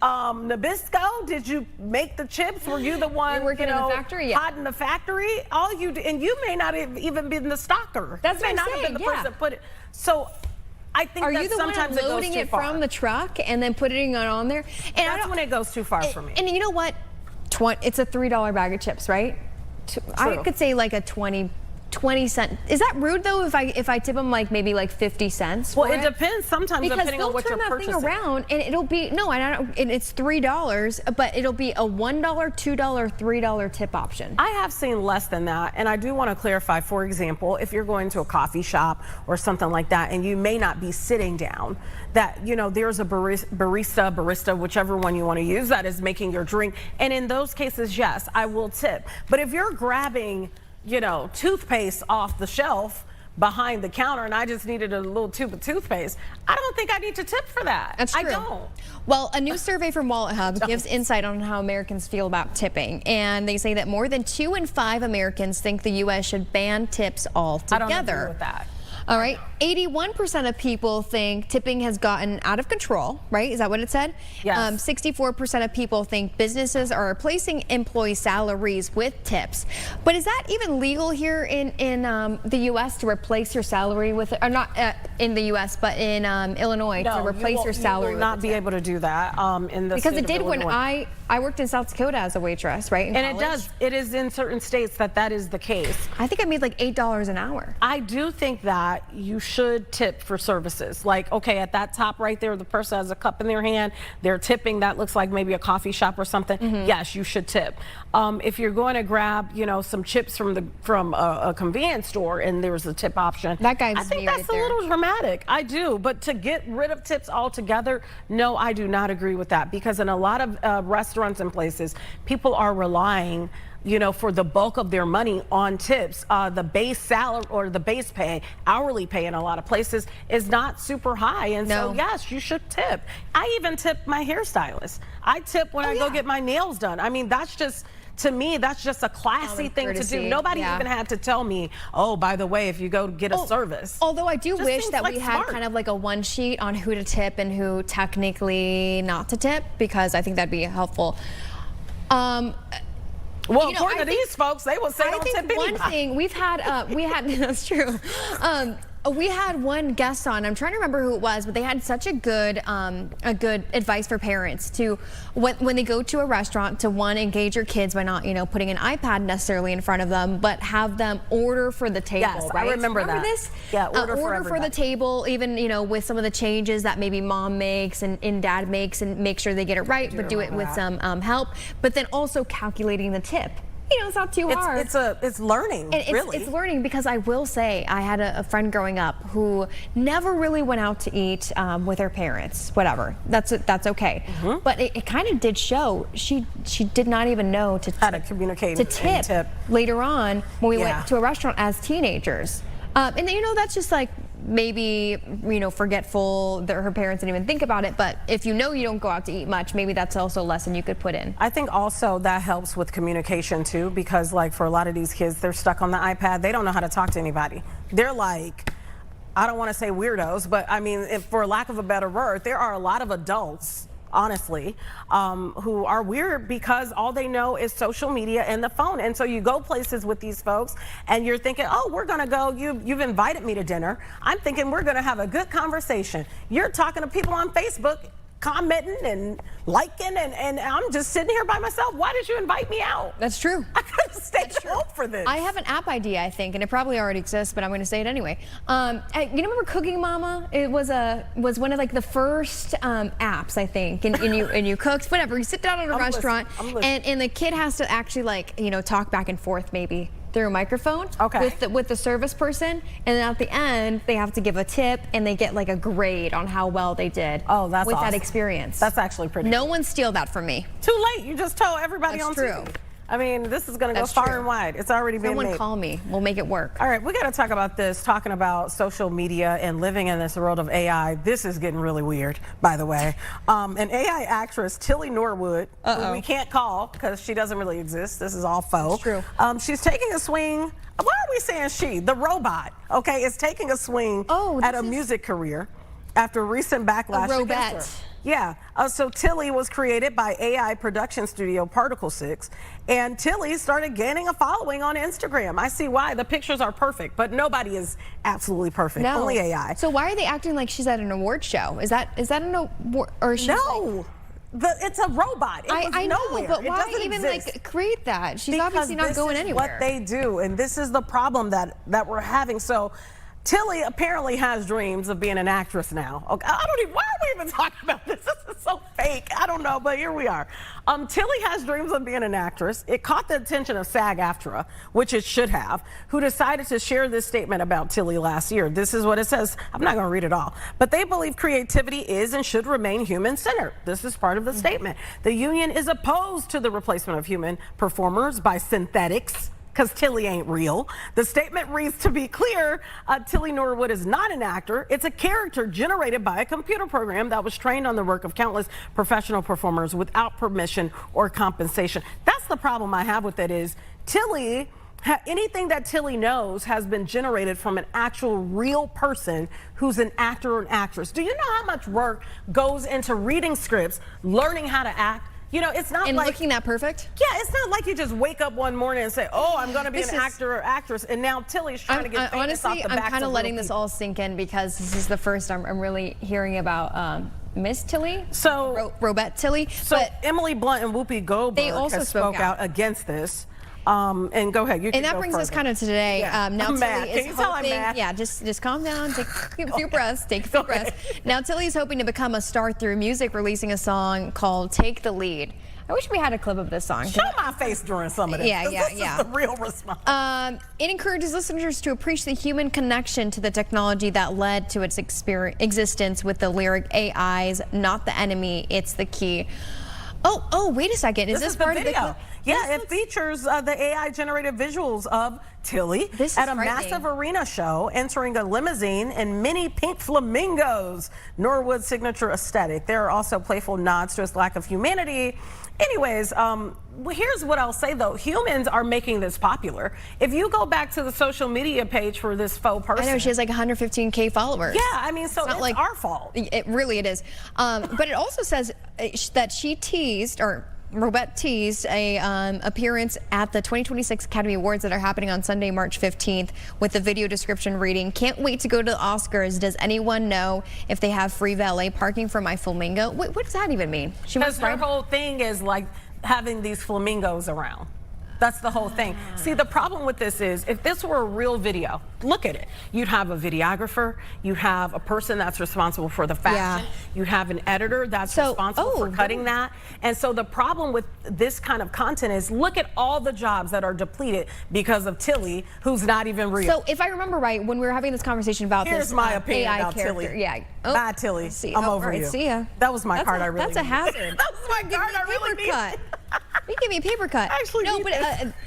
Nabisco? Did you make the chips? Were you the one working in the factory? hot in the factory? All you do, and you may not have even been the stocker. That's you may what I'm not have been the saying, person that put it. So I think are that you the one sometimes loading it from the truck and then putting it on there? And that's when it goes too far for me. And you know what? It's a $3 bag of chips, right? I could say like a 20 20 cents. Is that rude though if I tip them like maybe like 50 cents? Well, it depends sometimes depending on what you're purchasing. Because they'll turn that thing around and it'll be, and it's $3, but it'll be a $1, $2, $3 tip option. I have seen less than that, and I do want to clarify, for example, if you're going to a coffee shop or something like that and you may not be sitting down, that, there's a barista, whichever one you want to use, that is making your drink. And in those cases, yes, I will tip. But if you're grabbing toothpaste off the shelf behind the counter and I just needed a little tube of toothpaste, I don't think I need to tip for that. That's true. I don't. Well, a new survey from Wallet Hub gives insight on how Americans feel about tipping, and they say that more than 2 in 5 Americans think the U.S. should ban tips altogether. I don't agree with that. All right, 81% of people think tipping has gotten out of control, right? Is that what it said? Yes. 64% of people think businesses are replacing employee salaries with tips. But is that even legal here in the U.S. to replace your salary with, or not in the U.S., but in Illinois, to replace your salary? You will not be able to do that in the because state it did of when Illinois. I worked in South Dakota as a waitress, right? And it is in certain states that is the case. I think I made like $8 an hour. I do think that you should tip for services. Like, okay, at that top right there, the person has a cup in their hand, they're tipping, that looks like maybe a coffee shop or something. Yes, you should tip. If you're going to grab, some chips from a convenience store and there's a tip option, that guy's I think that's a little dramatic. I do, but to get rid of tips altogether, no, I do not agree with that, because in a lot of restaurants and places, people are relying for the bulk of their money on tips. The base salary or the base pay, hourly pay in a lot of places is not super high. And so, yes, you should tip. I even tip my hairstylist. I tip when I go get my nails done. I mean, that's just, to me, that's just a classy thing to do. Nobody even had to tell me, oh, by the way, if you go get a service. Although I do wish that we had kind of like a one sheet on who to tip and who technically not to tip, because I think that'd be helpful. Well, according to these folks, they will say don't tip anybody. One thing we had that's true. We had one guest on. I'm trying to remember who it was, but they had such a good advice for parents to when they go to a restaurant to engage your kids by not putting an iPad necessarily in front of them, but have them order for the table. Yes, right? I remember that. This? Yeah, order for the table, even with some of the changes that maybe mom makes and dad makes, and make sure they get it right, but do it with some help. But then also calculating the tip. It's not too hard. It's learning, really. It's learning, because I will say I had a friend growing up who never really went out to eat with her parents. Whatever, that's okay. But it kind of did show she did not even know how to communicate to tip later on when we went to a restaurant as teenagers. And that's just like maybe forgetful that her parents didn't even think about it. But if you don't go out to eat much, maybe that's also a lesson you could put in. I think also that helps with communication too, because like for a lot of these kids, they're stuck on the iPad. They don't know how to talk to anybody. They're like, I don't want to say weirdos, but I mean, for lack of a better word, there are a lot of adults, honestly, who are weird because all they know is social media and the phone. And so you go places with these folks and you're thinking, oh, we're going to go, you've invited me to dinner. I'm thinking we're going to have a good conversation. You're talking to people on Facebook, commenting and liking, and I'm just sitting here by myself. Why did you invite me out? That's true. I could have stayed home for this. I have an app idea, I think, and it probably already exists, but I'm going to say it anyway. You remember Cooking Mama? It was one of like the first apps, I think, and you cooked, whatever. You sit down at a restaurant, and the kid has to actually talk back and forth maybe through a microphone with the service person, and then at the end they have to give a tip and they get like a grade on how well they did. Oh, that's with awesome. That experience. That's actually pretty No cool. one steal that from me. Too late. You just told everybody on true. TV. I mean, this is going to go far and wide. It's already been made. Someone call me. We'll make it work. All right, we got to talk about this, talking about social media and living in this world of AI. This is getting really weird, by the way. An AI actress, Tilly Norwood, who we can't call because she doesn't really exist. This is all faux. True. She's taking a swing. Why are we saying she? The robot, is taking a swing at a music career after recent backlash against her. Yeah, so Tilly was created by AI production studio Particle 6, and Tilly started gaining a following on Instagram. I see why. The pictures are perfect, but nobody is absolutely perfect. No. Only AI. So why are they acting like she's at an award show? Is that an award? Or no. it's a robot. I know, nowhere. but why doesn't even exist. like create that? She's Because obviously not going anywhere. What they do, and this is the problem that we're having. So, Tilly apparently has dreams of being an actress now. Okay, why are we even talking about this? This is so fake. I don't know, but here we are. Tilly has dreams of being an actress. It caught the attention of SAG-AFTRA, which it should have, who decided to share this statement about Tilly last year. This is what it says. I'm not going to read it all, but they believe creativity is and should remain human-centered. This is part of the statement. The union is opposed to the replacement of human performers by synthetics, because Tilly ain't real. The statement reads, to be clear, Tilly Norwood is not an actor. It's a character generated by a computer program that was trained on the work of countless professional performers without permission or compensation. That's the problem I have with it is Tilly, anything that Tilly knows has been generated from an actual real person who's an actor or an actress. Do you know how much work goes into reading scripts, learning how to act? You know, it's not and like looking that perfect. Yeah, it's not like you just wake up one morning and say, "Oh, I'm going to be an actor or actress," and now Tilly's trying to get famous honestly, off the backs I'm kind of letting this people. all sink in because this is the first I'm really hearing about Miss Tilly. So Robette Tilly. So but Emily Blunt and Whoopi Goldberg also spoke out against this. And go ahead. You can and that go brings further. us kind of to today. Yeah. Now I'm Tilly mad. is Can you tell I'm hoping. mad? Yeah, just calm down. Take a few breaths. Take a few breaths. Now Tilly's hoping to become a star through music, releasing a song called "Take the Lead." I wish we had a clip of this song. Show my face during some of this. Yeah. This is the real response. It encourages listeners to appreciate the human connection to the technology that led to its existence with the lyric AIs, not the enemy, it's the key. Oh, wait a second. Is this the part video? of the Yeah, it features the AI-generated visuals of Tilly at a massive arena show, entering a limousine and many pink flamingos, Norwood's signature aesthetic. There are also playful nods to his lack of humanity. Anyways, here's what I'll say, though. Humans are making this popular. If you go back to the social media page for this faux person. I know, she has like 115K followers. Yeah, I mean, so it's like our fault. It really is. But it also says that she teased, or Robette teased a appearance at the 2026 Academy Awards that are happening on Sunday, March 15th, with the video description reading, "Can't wait to go to the Oscars. Does anyone know if they have free valet parking for my flamingo?" What does that even mean? Because her whole thing is like having these flamingos around. That's the whole thing. See, the problem with this is, if this were a real video, look at it. You'd have a videographer, you'd have a person that's responsible for the fashion, you'd have an editor that's responsible for cutting that. And so the problem with this kind of content is, look at all the jobs that are depleted because of Tilly, who's not even real. So if I remember right, when we were having this conversation about Here's this my opinion AI about character. Tilly. Yeah. Bye, Tilly. See, I'm over you. See ya. That was my card I really That's a needed. hazard. That was my card I really needed. Cut. You give me a paper cut. Actually, no, but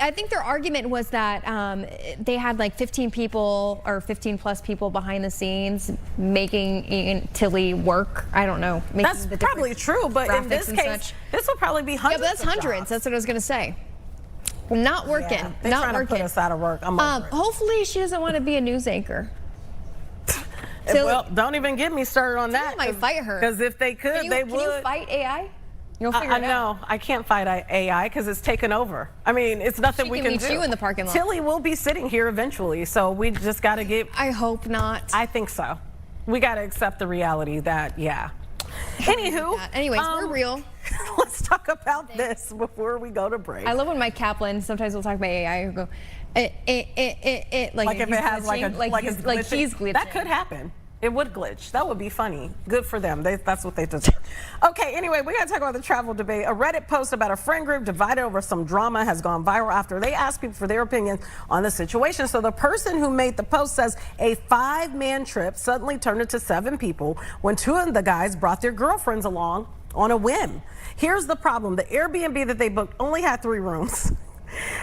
I think their argument was that they had like 15 people or 15 plus people behind the scenes making Tilly work. I don't know. That's probably true, but in this case, this will probably be hundreds. Yeah, but that's hundreds. Jobs. That's what I was going to say. Not working. Yeah, they're not trying working. to put us out of work. I'm over it. Hopefully, she doesn't want to be a news anchor. Well, don't even get me started on that. Might fight her. Because if they could, they would. Can you fight AI? You'll figure I it out. know. I can't fight AI because it's taken over. I mean, it's nothing we can do. She can meet you in the parking lot. Tilly will be sitting here eventually, so we just got to get. I hope not. I think so. We got to accept the reality that, yeah. Anywho. Anyways, we're real. Let's talk about this before we go to break. I love when Mike Kaplan, sometimes we'll talk about AI, he'll go, like if it has like he's glitching. That could happen. It would glitch. That would be funny. Good for them. That's what they deserve. Okay, anyway, we got to talk about the travel debate. A Reddit post about a friend group divided over some drama has gone viral after they asked people for their opinions on the situation. So the person who made the post says a 5-man trip suddenly turned into 7 people when 2 of the guys brought their girlfriends along on a whim. Here's the problem. The Airbnb that they booked only had 3 rooms.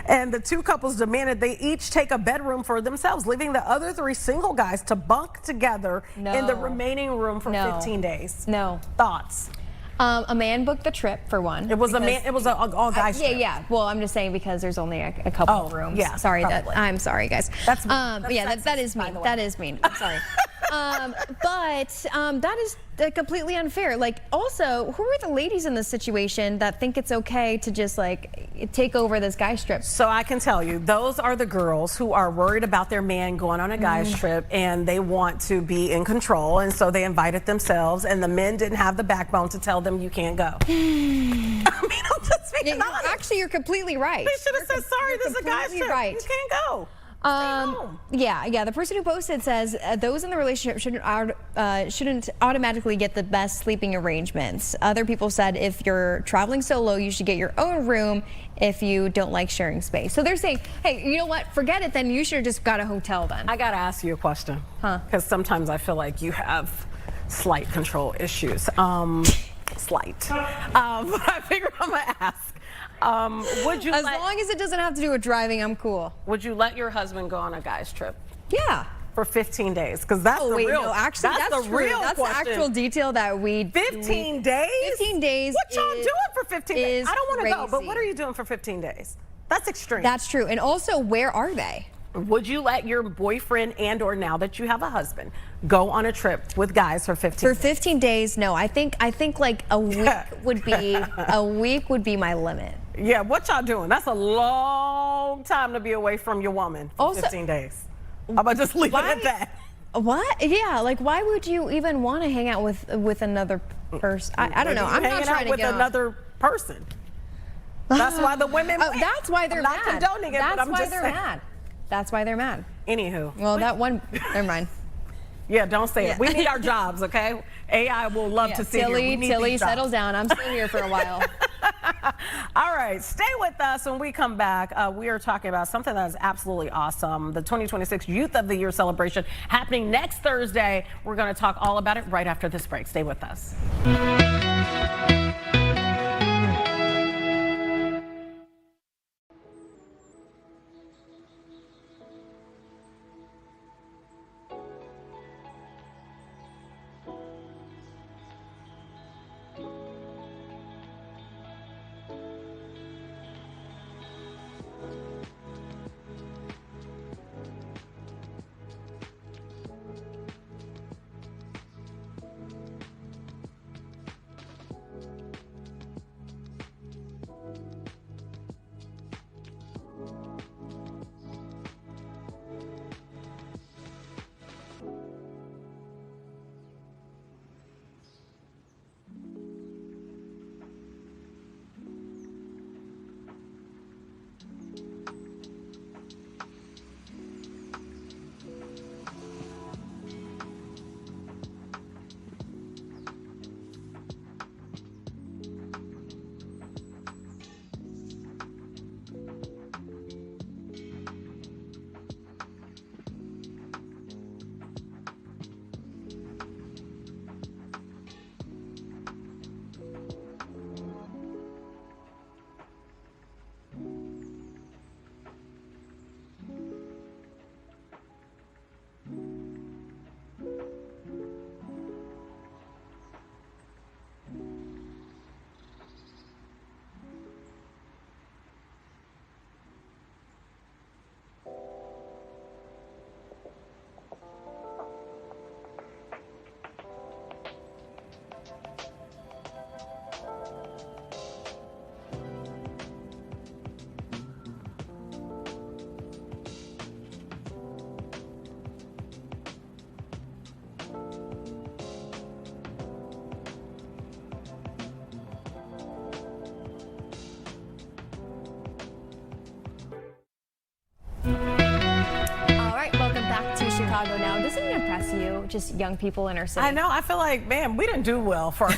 And the 2 couples demanded they each take a bedroom for themselves, leaving the other 3 single guys to bunk together in the remaining room for 15 days. No. Thoughts? A man booked the trip for one. It was a man. It was an all guys trip. Yeah. Well, I'm just saying because there's only a couple of rooms. Yeah. Sorry, probably. I'm sorry, guys. That's mean. That is mean. That is mean. I'm sorry. That is completely unfair. Like, also, who are the ladies in this situation that think it's okay to just like take over this guy's trip? So I can tell you, those are the girls who are worried about their man going on a guy's trip, and they want to be in control, and so they invited themselves, and the men didn't have the backbone to tell them you can't go. I mean, I'm just being honest. Actually, you're completely right. They should have said, sorry, this is a guy's trip. Right. You can't go. Yeah. The person who posted says those in the relationship shouldn't automatically get the best sleeping arrangements. Other people said if you're traveling solo, you should get your own room if you don't like sharing space. So they're saying, hey, you know what? Forget it. Then you should have just got a hotel then. I gotta ask you a question, because sometimes I feel like you have slight control issues. Slight. But I figure I'm gonna ask. Would you as long as it doesn't have to do with driving, I'm cool. Would you let your husband go on a guy's trip? Yeah. For 15 days? Because that's the real. No, actually, that's the true. real That's question. the actual detail that we. 15 days? 15 days. What y'all doing for 15 days? I don't want to go, but what are you doing for 15 days? That's extreme. That's true. And also, where are they? Would you let your boyfriend or now that you have a husband go on a trip with guys for 15 days? For 15 days, no. I think like a week would be my limit. Yeah, what y'all doing? That's a long time to be away from your woman for 15 days. I'm gonna just leave it at that. What? Yeah, like why would you even want to hang out with another person? I don't know. I'm not trying to with another person. That's why the women. That's why they're mad. I'm not condoning it, but I'm just saying. Mad. That's why they're mad. Anywho. Well, that one. Never mind. Yeah, don't say it. We need our jobs, okay? AI will love to see you. Tilly, settle down. I'm still here for a while. All right, stay with us. When we come back, we are talking about something that is absolutely awesome. The 2026 Youth of the Year celebration happening next Thursday. We're going to talk all about it right after this break. Stay with us. Chicago Now. Doesn't it impress you, just young people in our city? I know. I feel like, man, we didn't do well for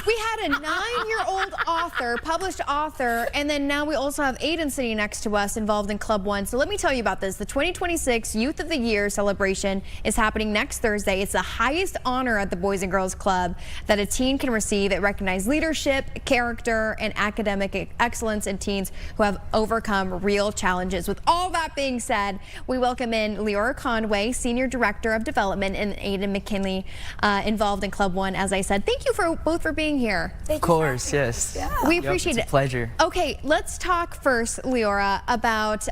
We had a 9-year-old author, published author, and then now we also have Aiden sitting next to us involved in Club One. So let me tell you about this. The 2026 Youth of the Year celebration is happening next Thursday. It's the highest honor at the Boys and Girls Club that a teen can receive. It recognizes leadership, character, and academic excellence in teens who have overcome real challenges. With all that being said, we welcome in Leora Conway, Senior Director of Development, and Aiden McKinley, involved in Club 1, as I said. Thank you both for being here. Of course, yes. Yeah. We appreciate it. It's a pleasure. Okay, let's talk first, Leora, about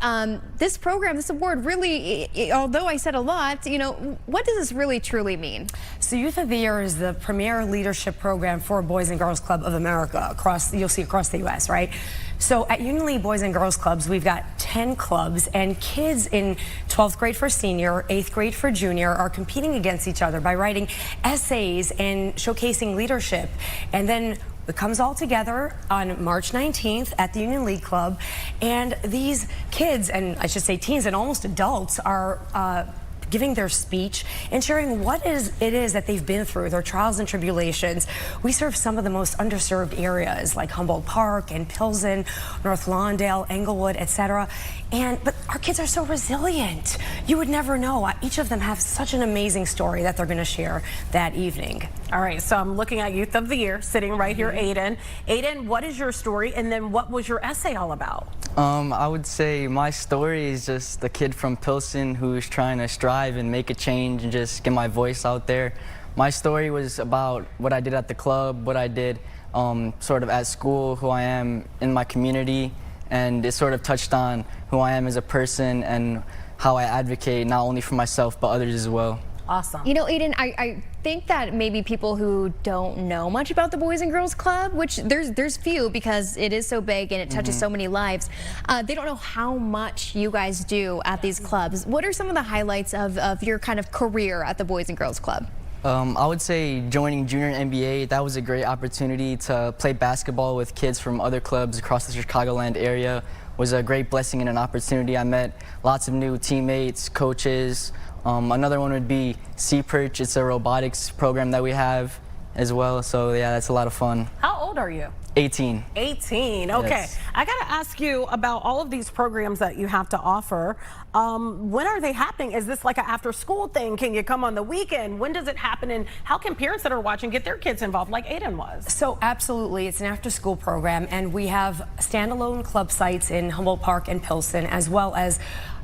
this program, this award. Really, although I said a lot, you know, what does this really truly mean? So Youth of the Year is the premier leadership program for Boys and Girls Club of America you'll see across the U.S., right? So at Union League Boys and Girls Clubs, we've got 10 clubs, and kids in 12th grade for senior, 8th grade for junior are competing against each other by writing essays and showcasing leadership. And then it comes all together on March 19th at the Union League Club, and these kids, and I should say teens and almost adults, are giving their speech and sharing what it is that they've been through, their trials and tribulations. We serve some of the most underserved areas like Humboldt Park and Pilsen, North Lawndale, Englewood, etc. But our kids are so resilient. You would never know. Each of them have such an amazing story that they're going to share that evening. All right, so I'm looking at Youth of the Year, sitting right here, Aiden. Aiden, what is your story, and then what was your essay all about? I would say my story is just a kid from Pilsen who's trying to strive and make a change and just get my voice out there. My story was about what I did at the club, what I did sort of at school, who I am in my community, and it sort of touched on who I am as a person and how I advocate not only for myself but others as well. Awesome. You know, Aiden, I think that maybe people who don't know much about the Boys and Girls Club, which there's few because it is so big and it touches so many lives, they don't know how much you guys do at these clubs. What are some of the highlights of your kind of career at the Boys and Girls Club? I would say joining junior NBA, that was a great opportunity to play basketball with kids from other clubs across the Chicagoland area. Was a great blessing and an opportunity. I met lots of new teammates, coaches. Another one would be C-Perch. It's a robotics program that we have as well. So yeah, that's a lot of fun. How old are you? 18. 18, okay. Yes. I gotta ask you about all of these programs that you have to offer. When are they happening? Is this like an after school thing? Can you come on the weekend? When does it happen? And how can parents that are watching get their kids involved like Aiden was? So absolutely, it's an after school program, and we have standalone club sites in Humboldt Park and Pilsen, as well as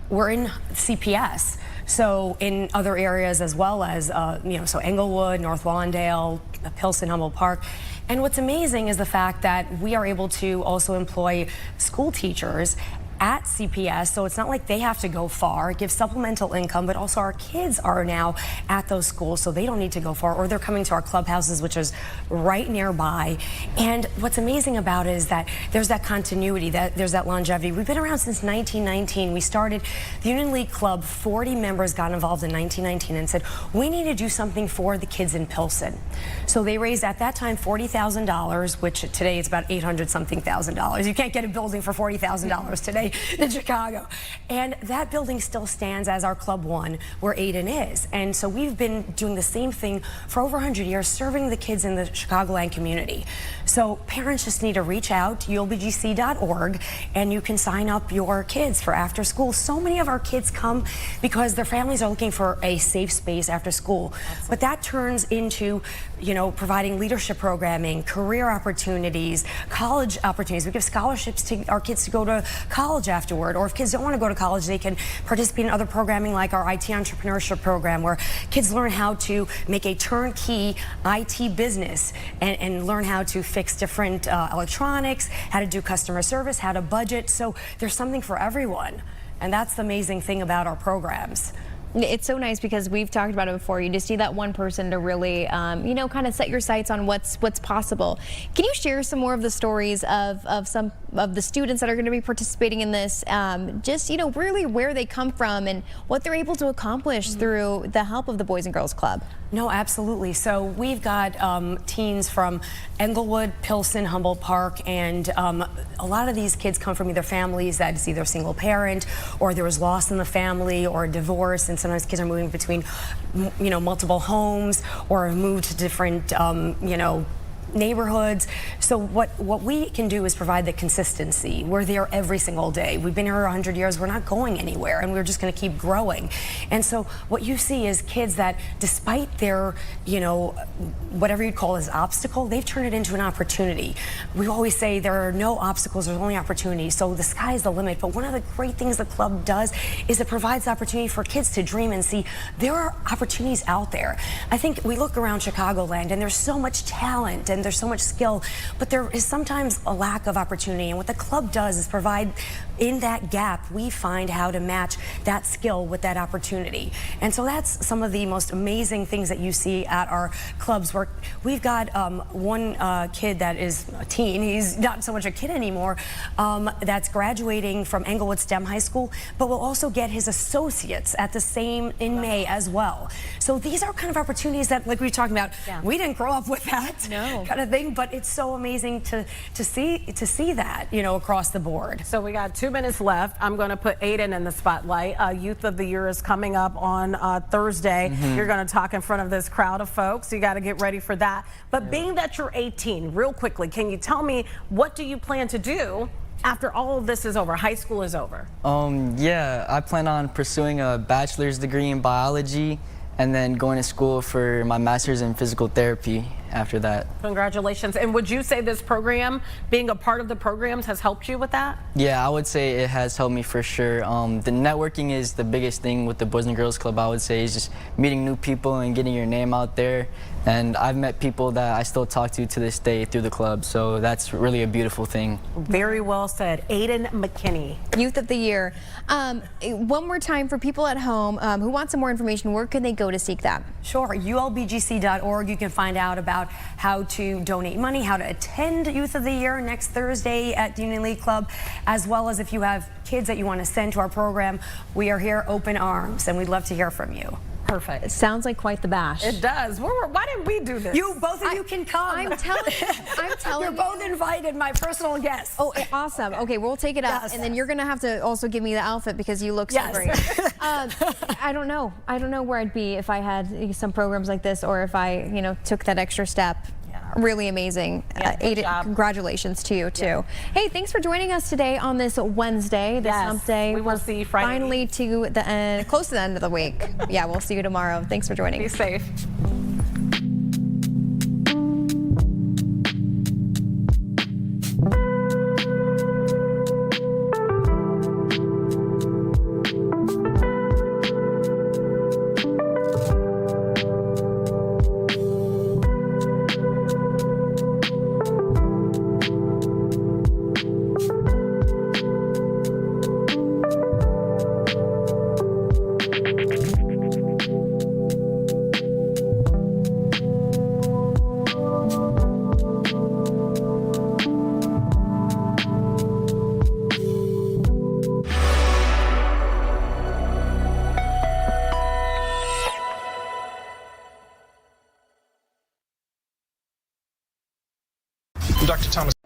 we're in CPS. So in other areas as well as, so Englewood, North Lawndale, Pilsen, Humboldt Park. And what's amazing is the fact that we are able to also employ school teachers at CPS, so it's not like they have to go far. It gives supplemental income, but also our kids are now at those schools, so they don't need to go far, or they're coming to our clubhouses, which is right nearby. And what's amazing about it is that there's that continuity, there's that longevity. We've been around since 1919. We started the Union League Club, 40 members got involved in 1919 and said, we need to do something for the kids in Pilsen. So they raised at that time $40,000, which today it's about $800-something thousand. You can't get a building for $40,000 today in Chicago. And that building still stands as our Club 1, where Aiden is. And so we've been doing the same thing for over 100 years, serving the kids in the Chicagoland community. So parents just need to reach out to ulbgc.org, and you can sign up your kids for after school. So many of our kids come because their families are looking for a safe space after school. But that turns into, providing leadership programming, career opportunities, college opportunities. We give scholarships to our kids to go to college afterward, or if kids don't want to go to college, they can participate in other programming like our IT entrepreneurship program, where kids learn how to make a turnkey IT business and learn how to fix different electronics, how to do customer service, how to budget. So there's something for everyone, and that's the amazing thing about our programs. It's so nice because we've talked about it before. You just need that one person to really, kind of set your sights on what's possible. Can you share some more of the stories of some of the students that are going to be participating in this? Really where they come from and what they're able to accomplish through the help of the Boys and Girls Club. No, absolutely. So we've got teens from Englewood, Pilsen, Humboldt Park, and a lot of these kids come from either families that is either single parent, or there was loss in the family, or a divorce, and sometimes kids are moving between, multiple homes, or moved to different, neighborhoods. So what we can do is provide the consistency. We're there every single day. We've been here 100 years. We're not going anywhere, and we're just going to keep growing. And so what you see is kids that, despite their, you know, whatever you'd call as obstacle, they've turned it into an opportunity. We always say there are no obstacles, there's only opportunities. So the sky is the limit. But one of the great things the club does is it provides opportunity for kids to dream and see there are opportunities out there. I think we look around Chicagoland and there's so much talent and there's so much skill, but there is sometimes a lack of opportunity. And what the club does is provide, in that gap, we find how to match that skill with that opportunity. And so that's some of the most amazing things that you see at our clubs, where we've got one kid that is a teen. He's not so much a kid anymore, that's graduating from Englewood STEM High School, but will also get his associates at the same in May as well. So these are kind of opportunities that, like we were talking about, we didn't grow up with that kind of thing, but it's so amazing to see that, you know, across the board. So we got 2 minutes left. I'm going to put Aiden in the spotlight. Youth of the Year is coming up on Thursday. You're going to talk in front of this crowd of folks. You got to get ready for that. But being that you're 18, real quickly, can you tell me, what do you plan to do after all of this is over, high school is over? Yeah, I plan on pursuing a bachelor's degree in biology and then going to school for my master's in physical therapy after that. Congratulations. And would you say this program, being a part of the programs, has helped you with that? Yeah, I would say it has helped me for sure. The networking is the biggest thing with the Boys and Girls Club, I would say, is just meeting new people and getting your name out there. And I've met people that I still talk to this day through the club, so that's really a beautiful thing. Very well said. Aiden McKinney. Youth of the Year. One more time for people at home who want some more information, where can they go to seek that? Sure, ulbgc.org. You can find out about how to donate money, how to attend Youth of the Year next Thursday at the Union League Club, as well as if you have kids that you want to send to our program, we are here open arms, and we'd love to hear from you. Perfect. It sounds like quite the bash. It does. Why didn't we do this? Both of you can come. I'm telling You're both invited, my personal guests. Oh, awesome. Okay, we'll take it up, and then you're gonna have to also give me the outfit because you look so great. I don't know. I don't know where I'd be if I had some programs like this, or if I, you know, took that extra step. Really amazing. Aiden, congratulations to you too. Hey, thanks for joining us today on this Wednesday, this hump day. We will see you Friday. Finally to the end, close to the end of the week. Yeah, we'll see you tomorrow. Thanks for joining. Be safe. Dr. Thomas.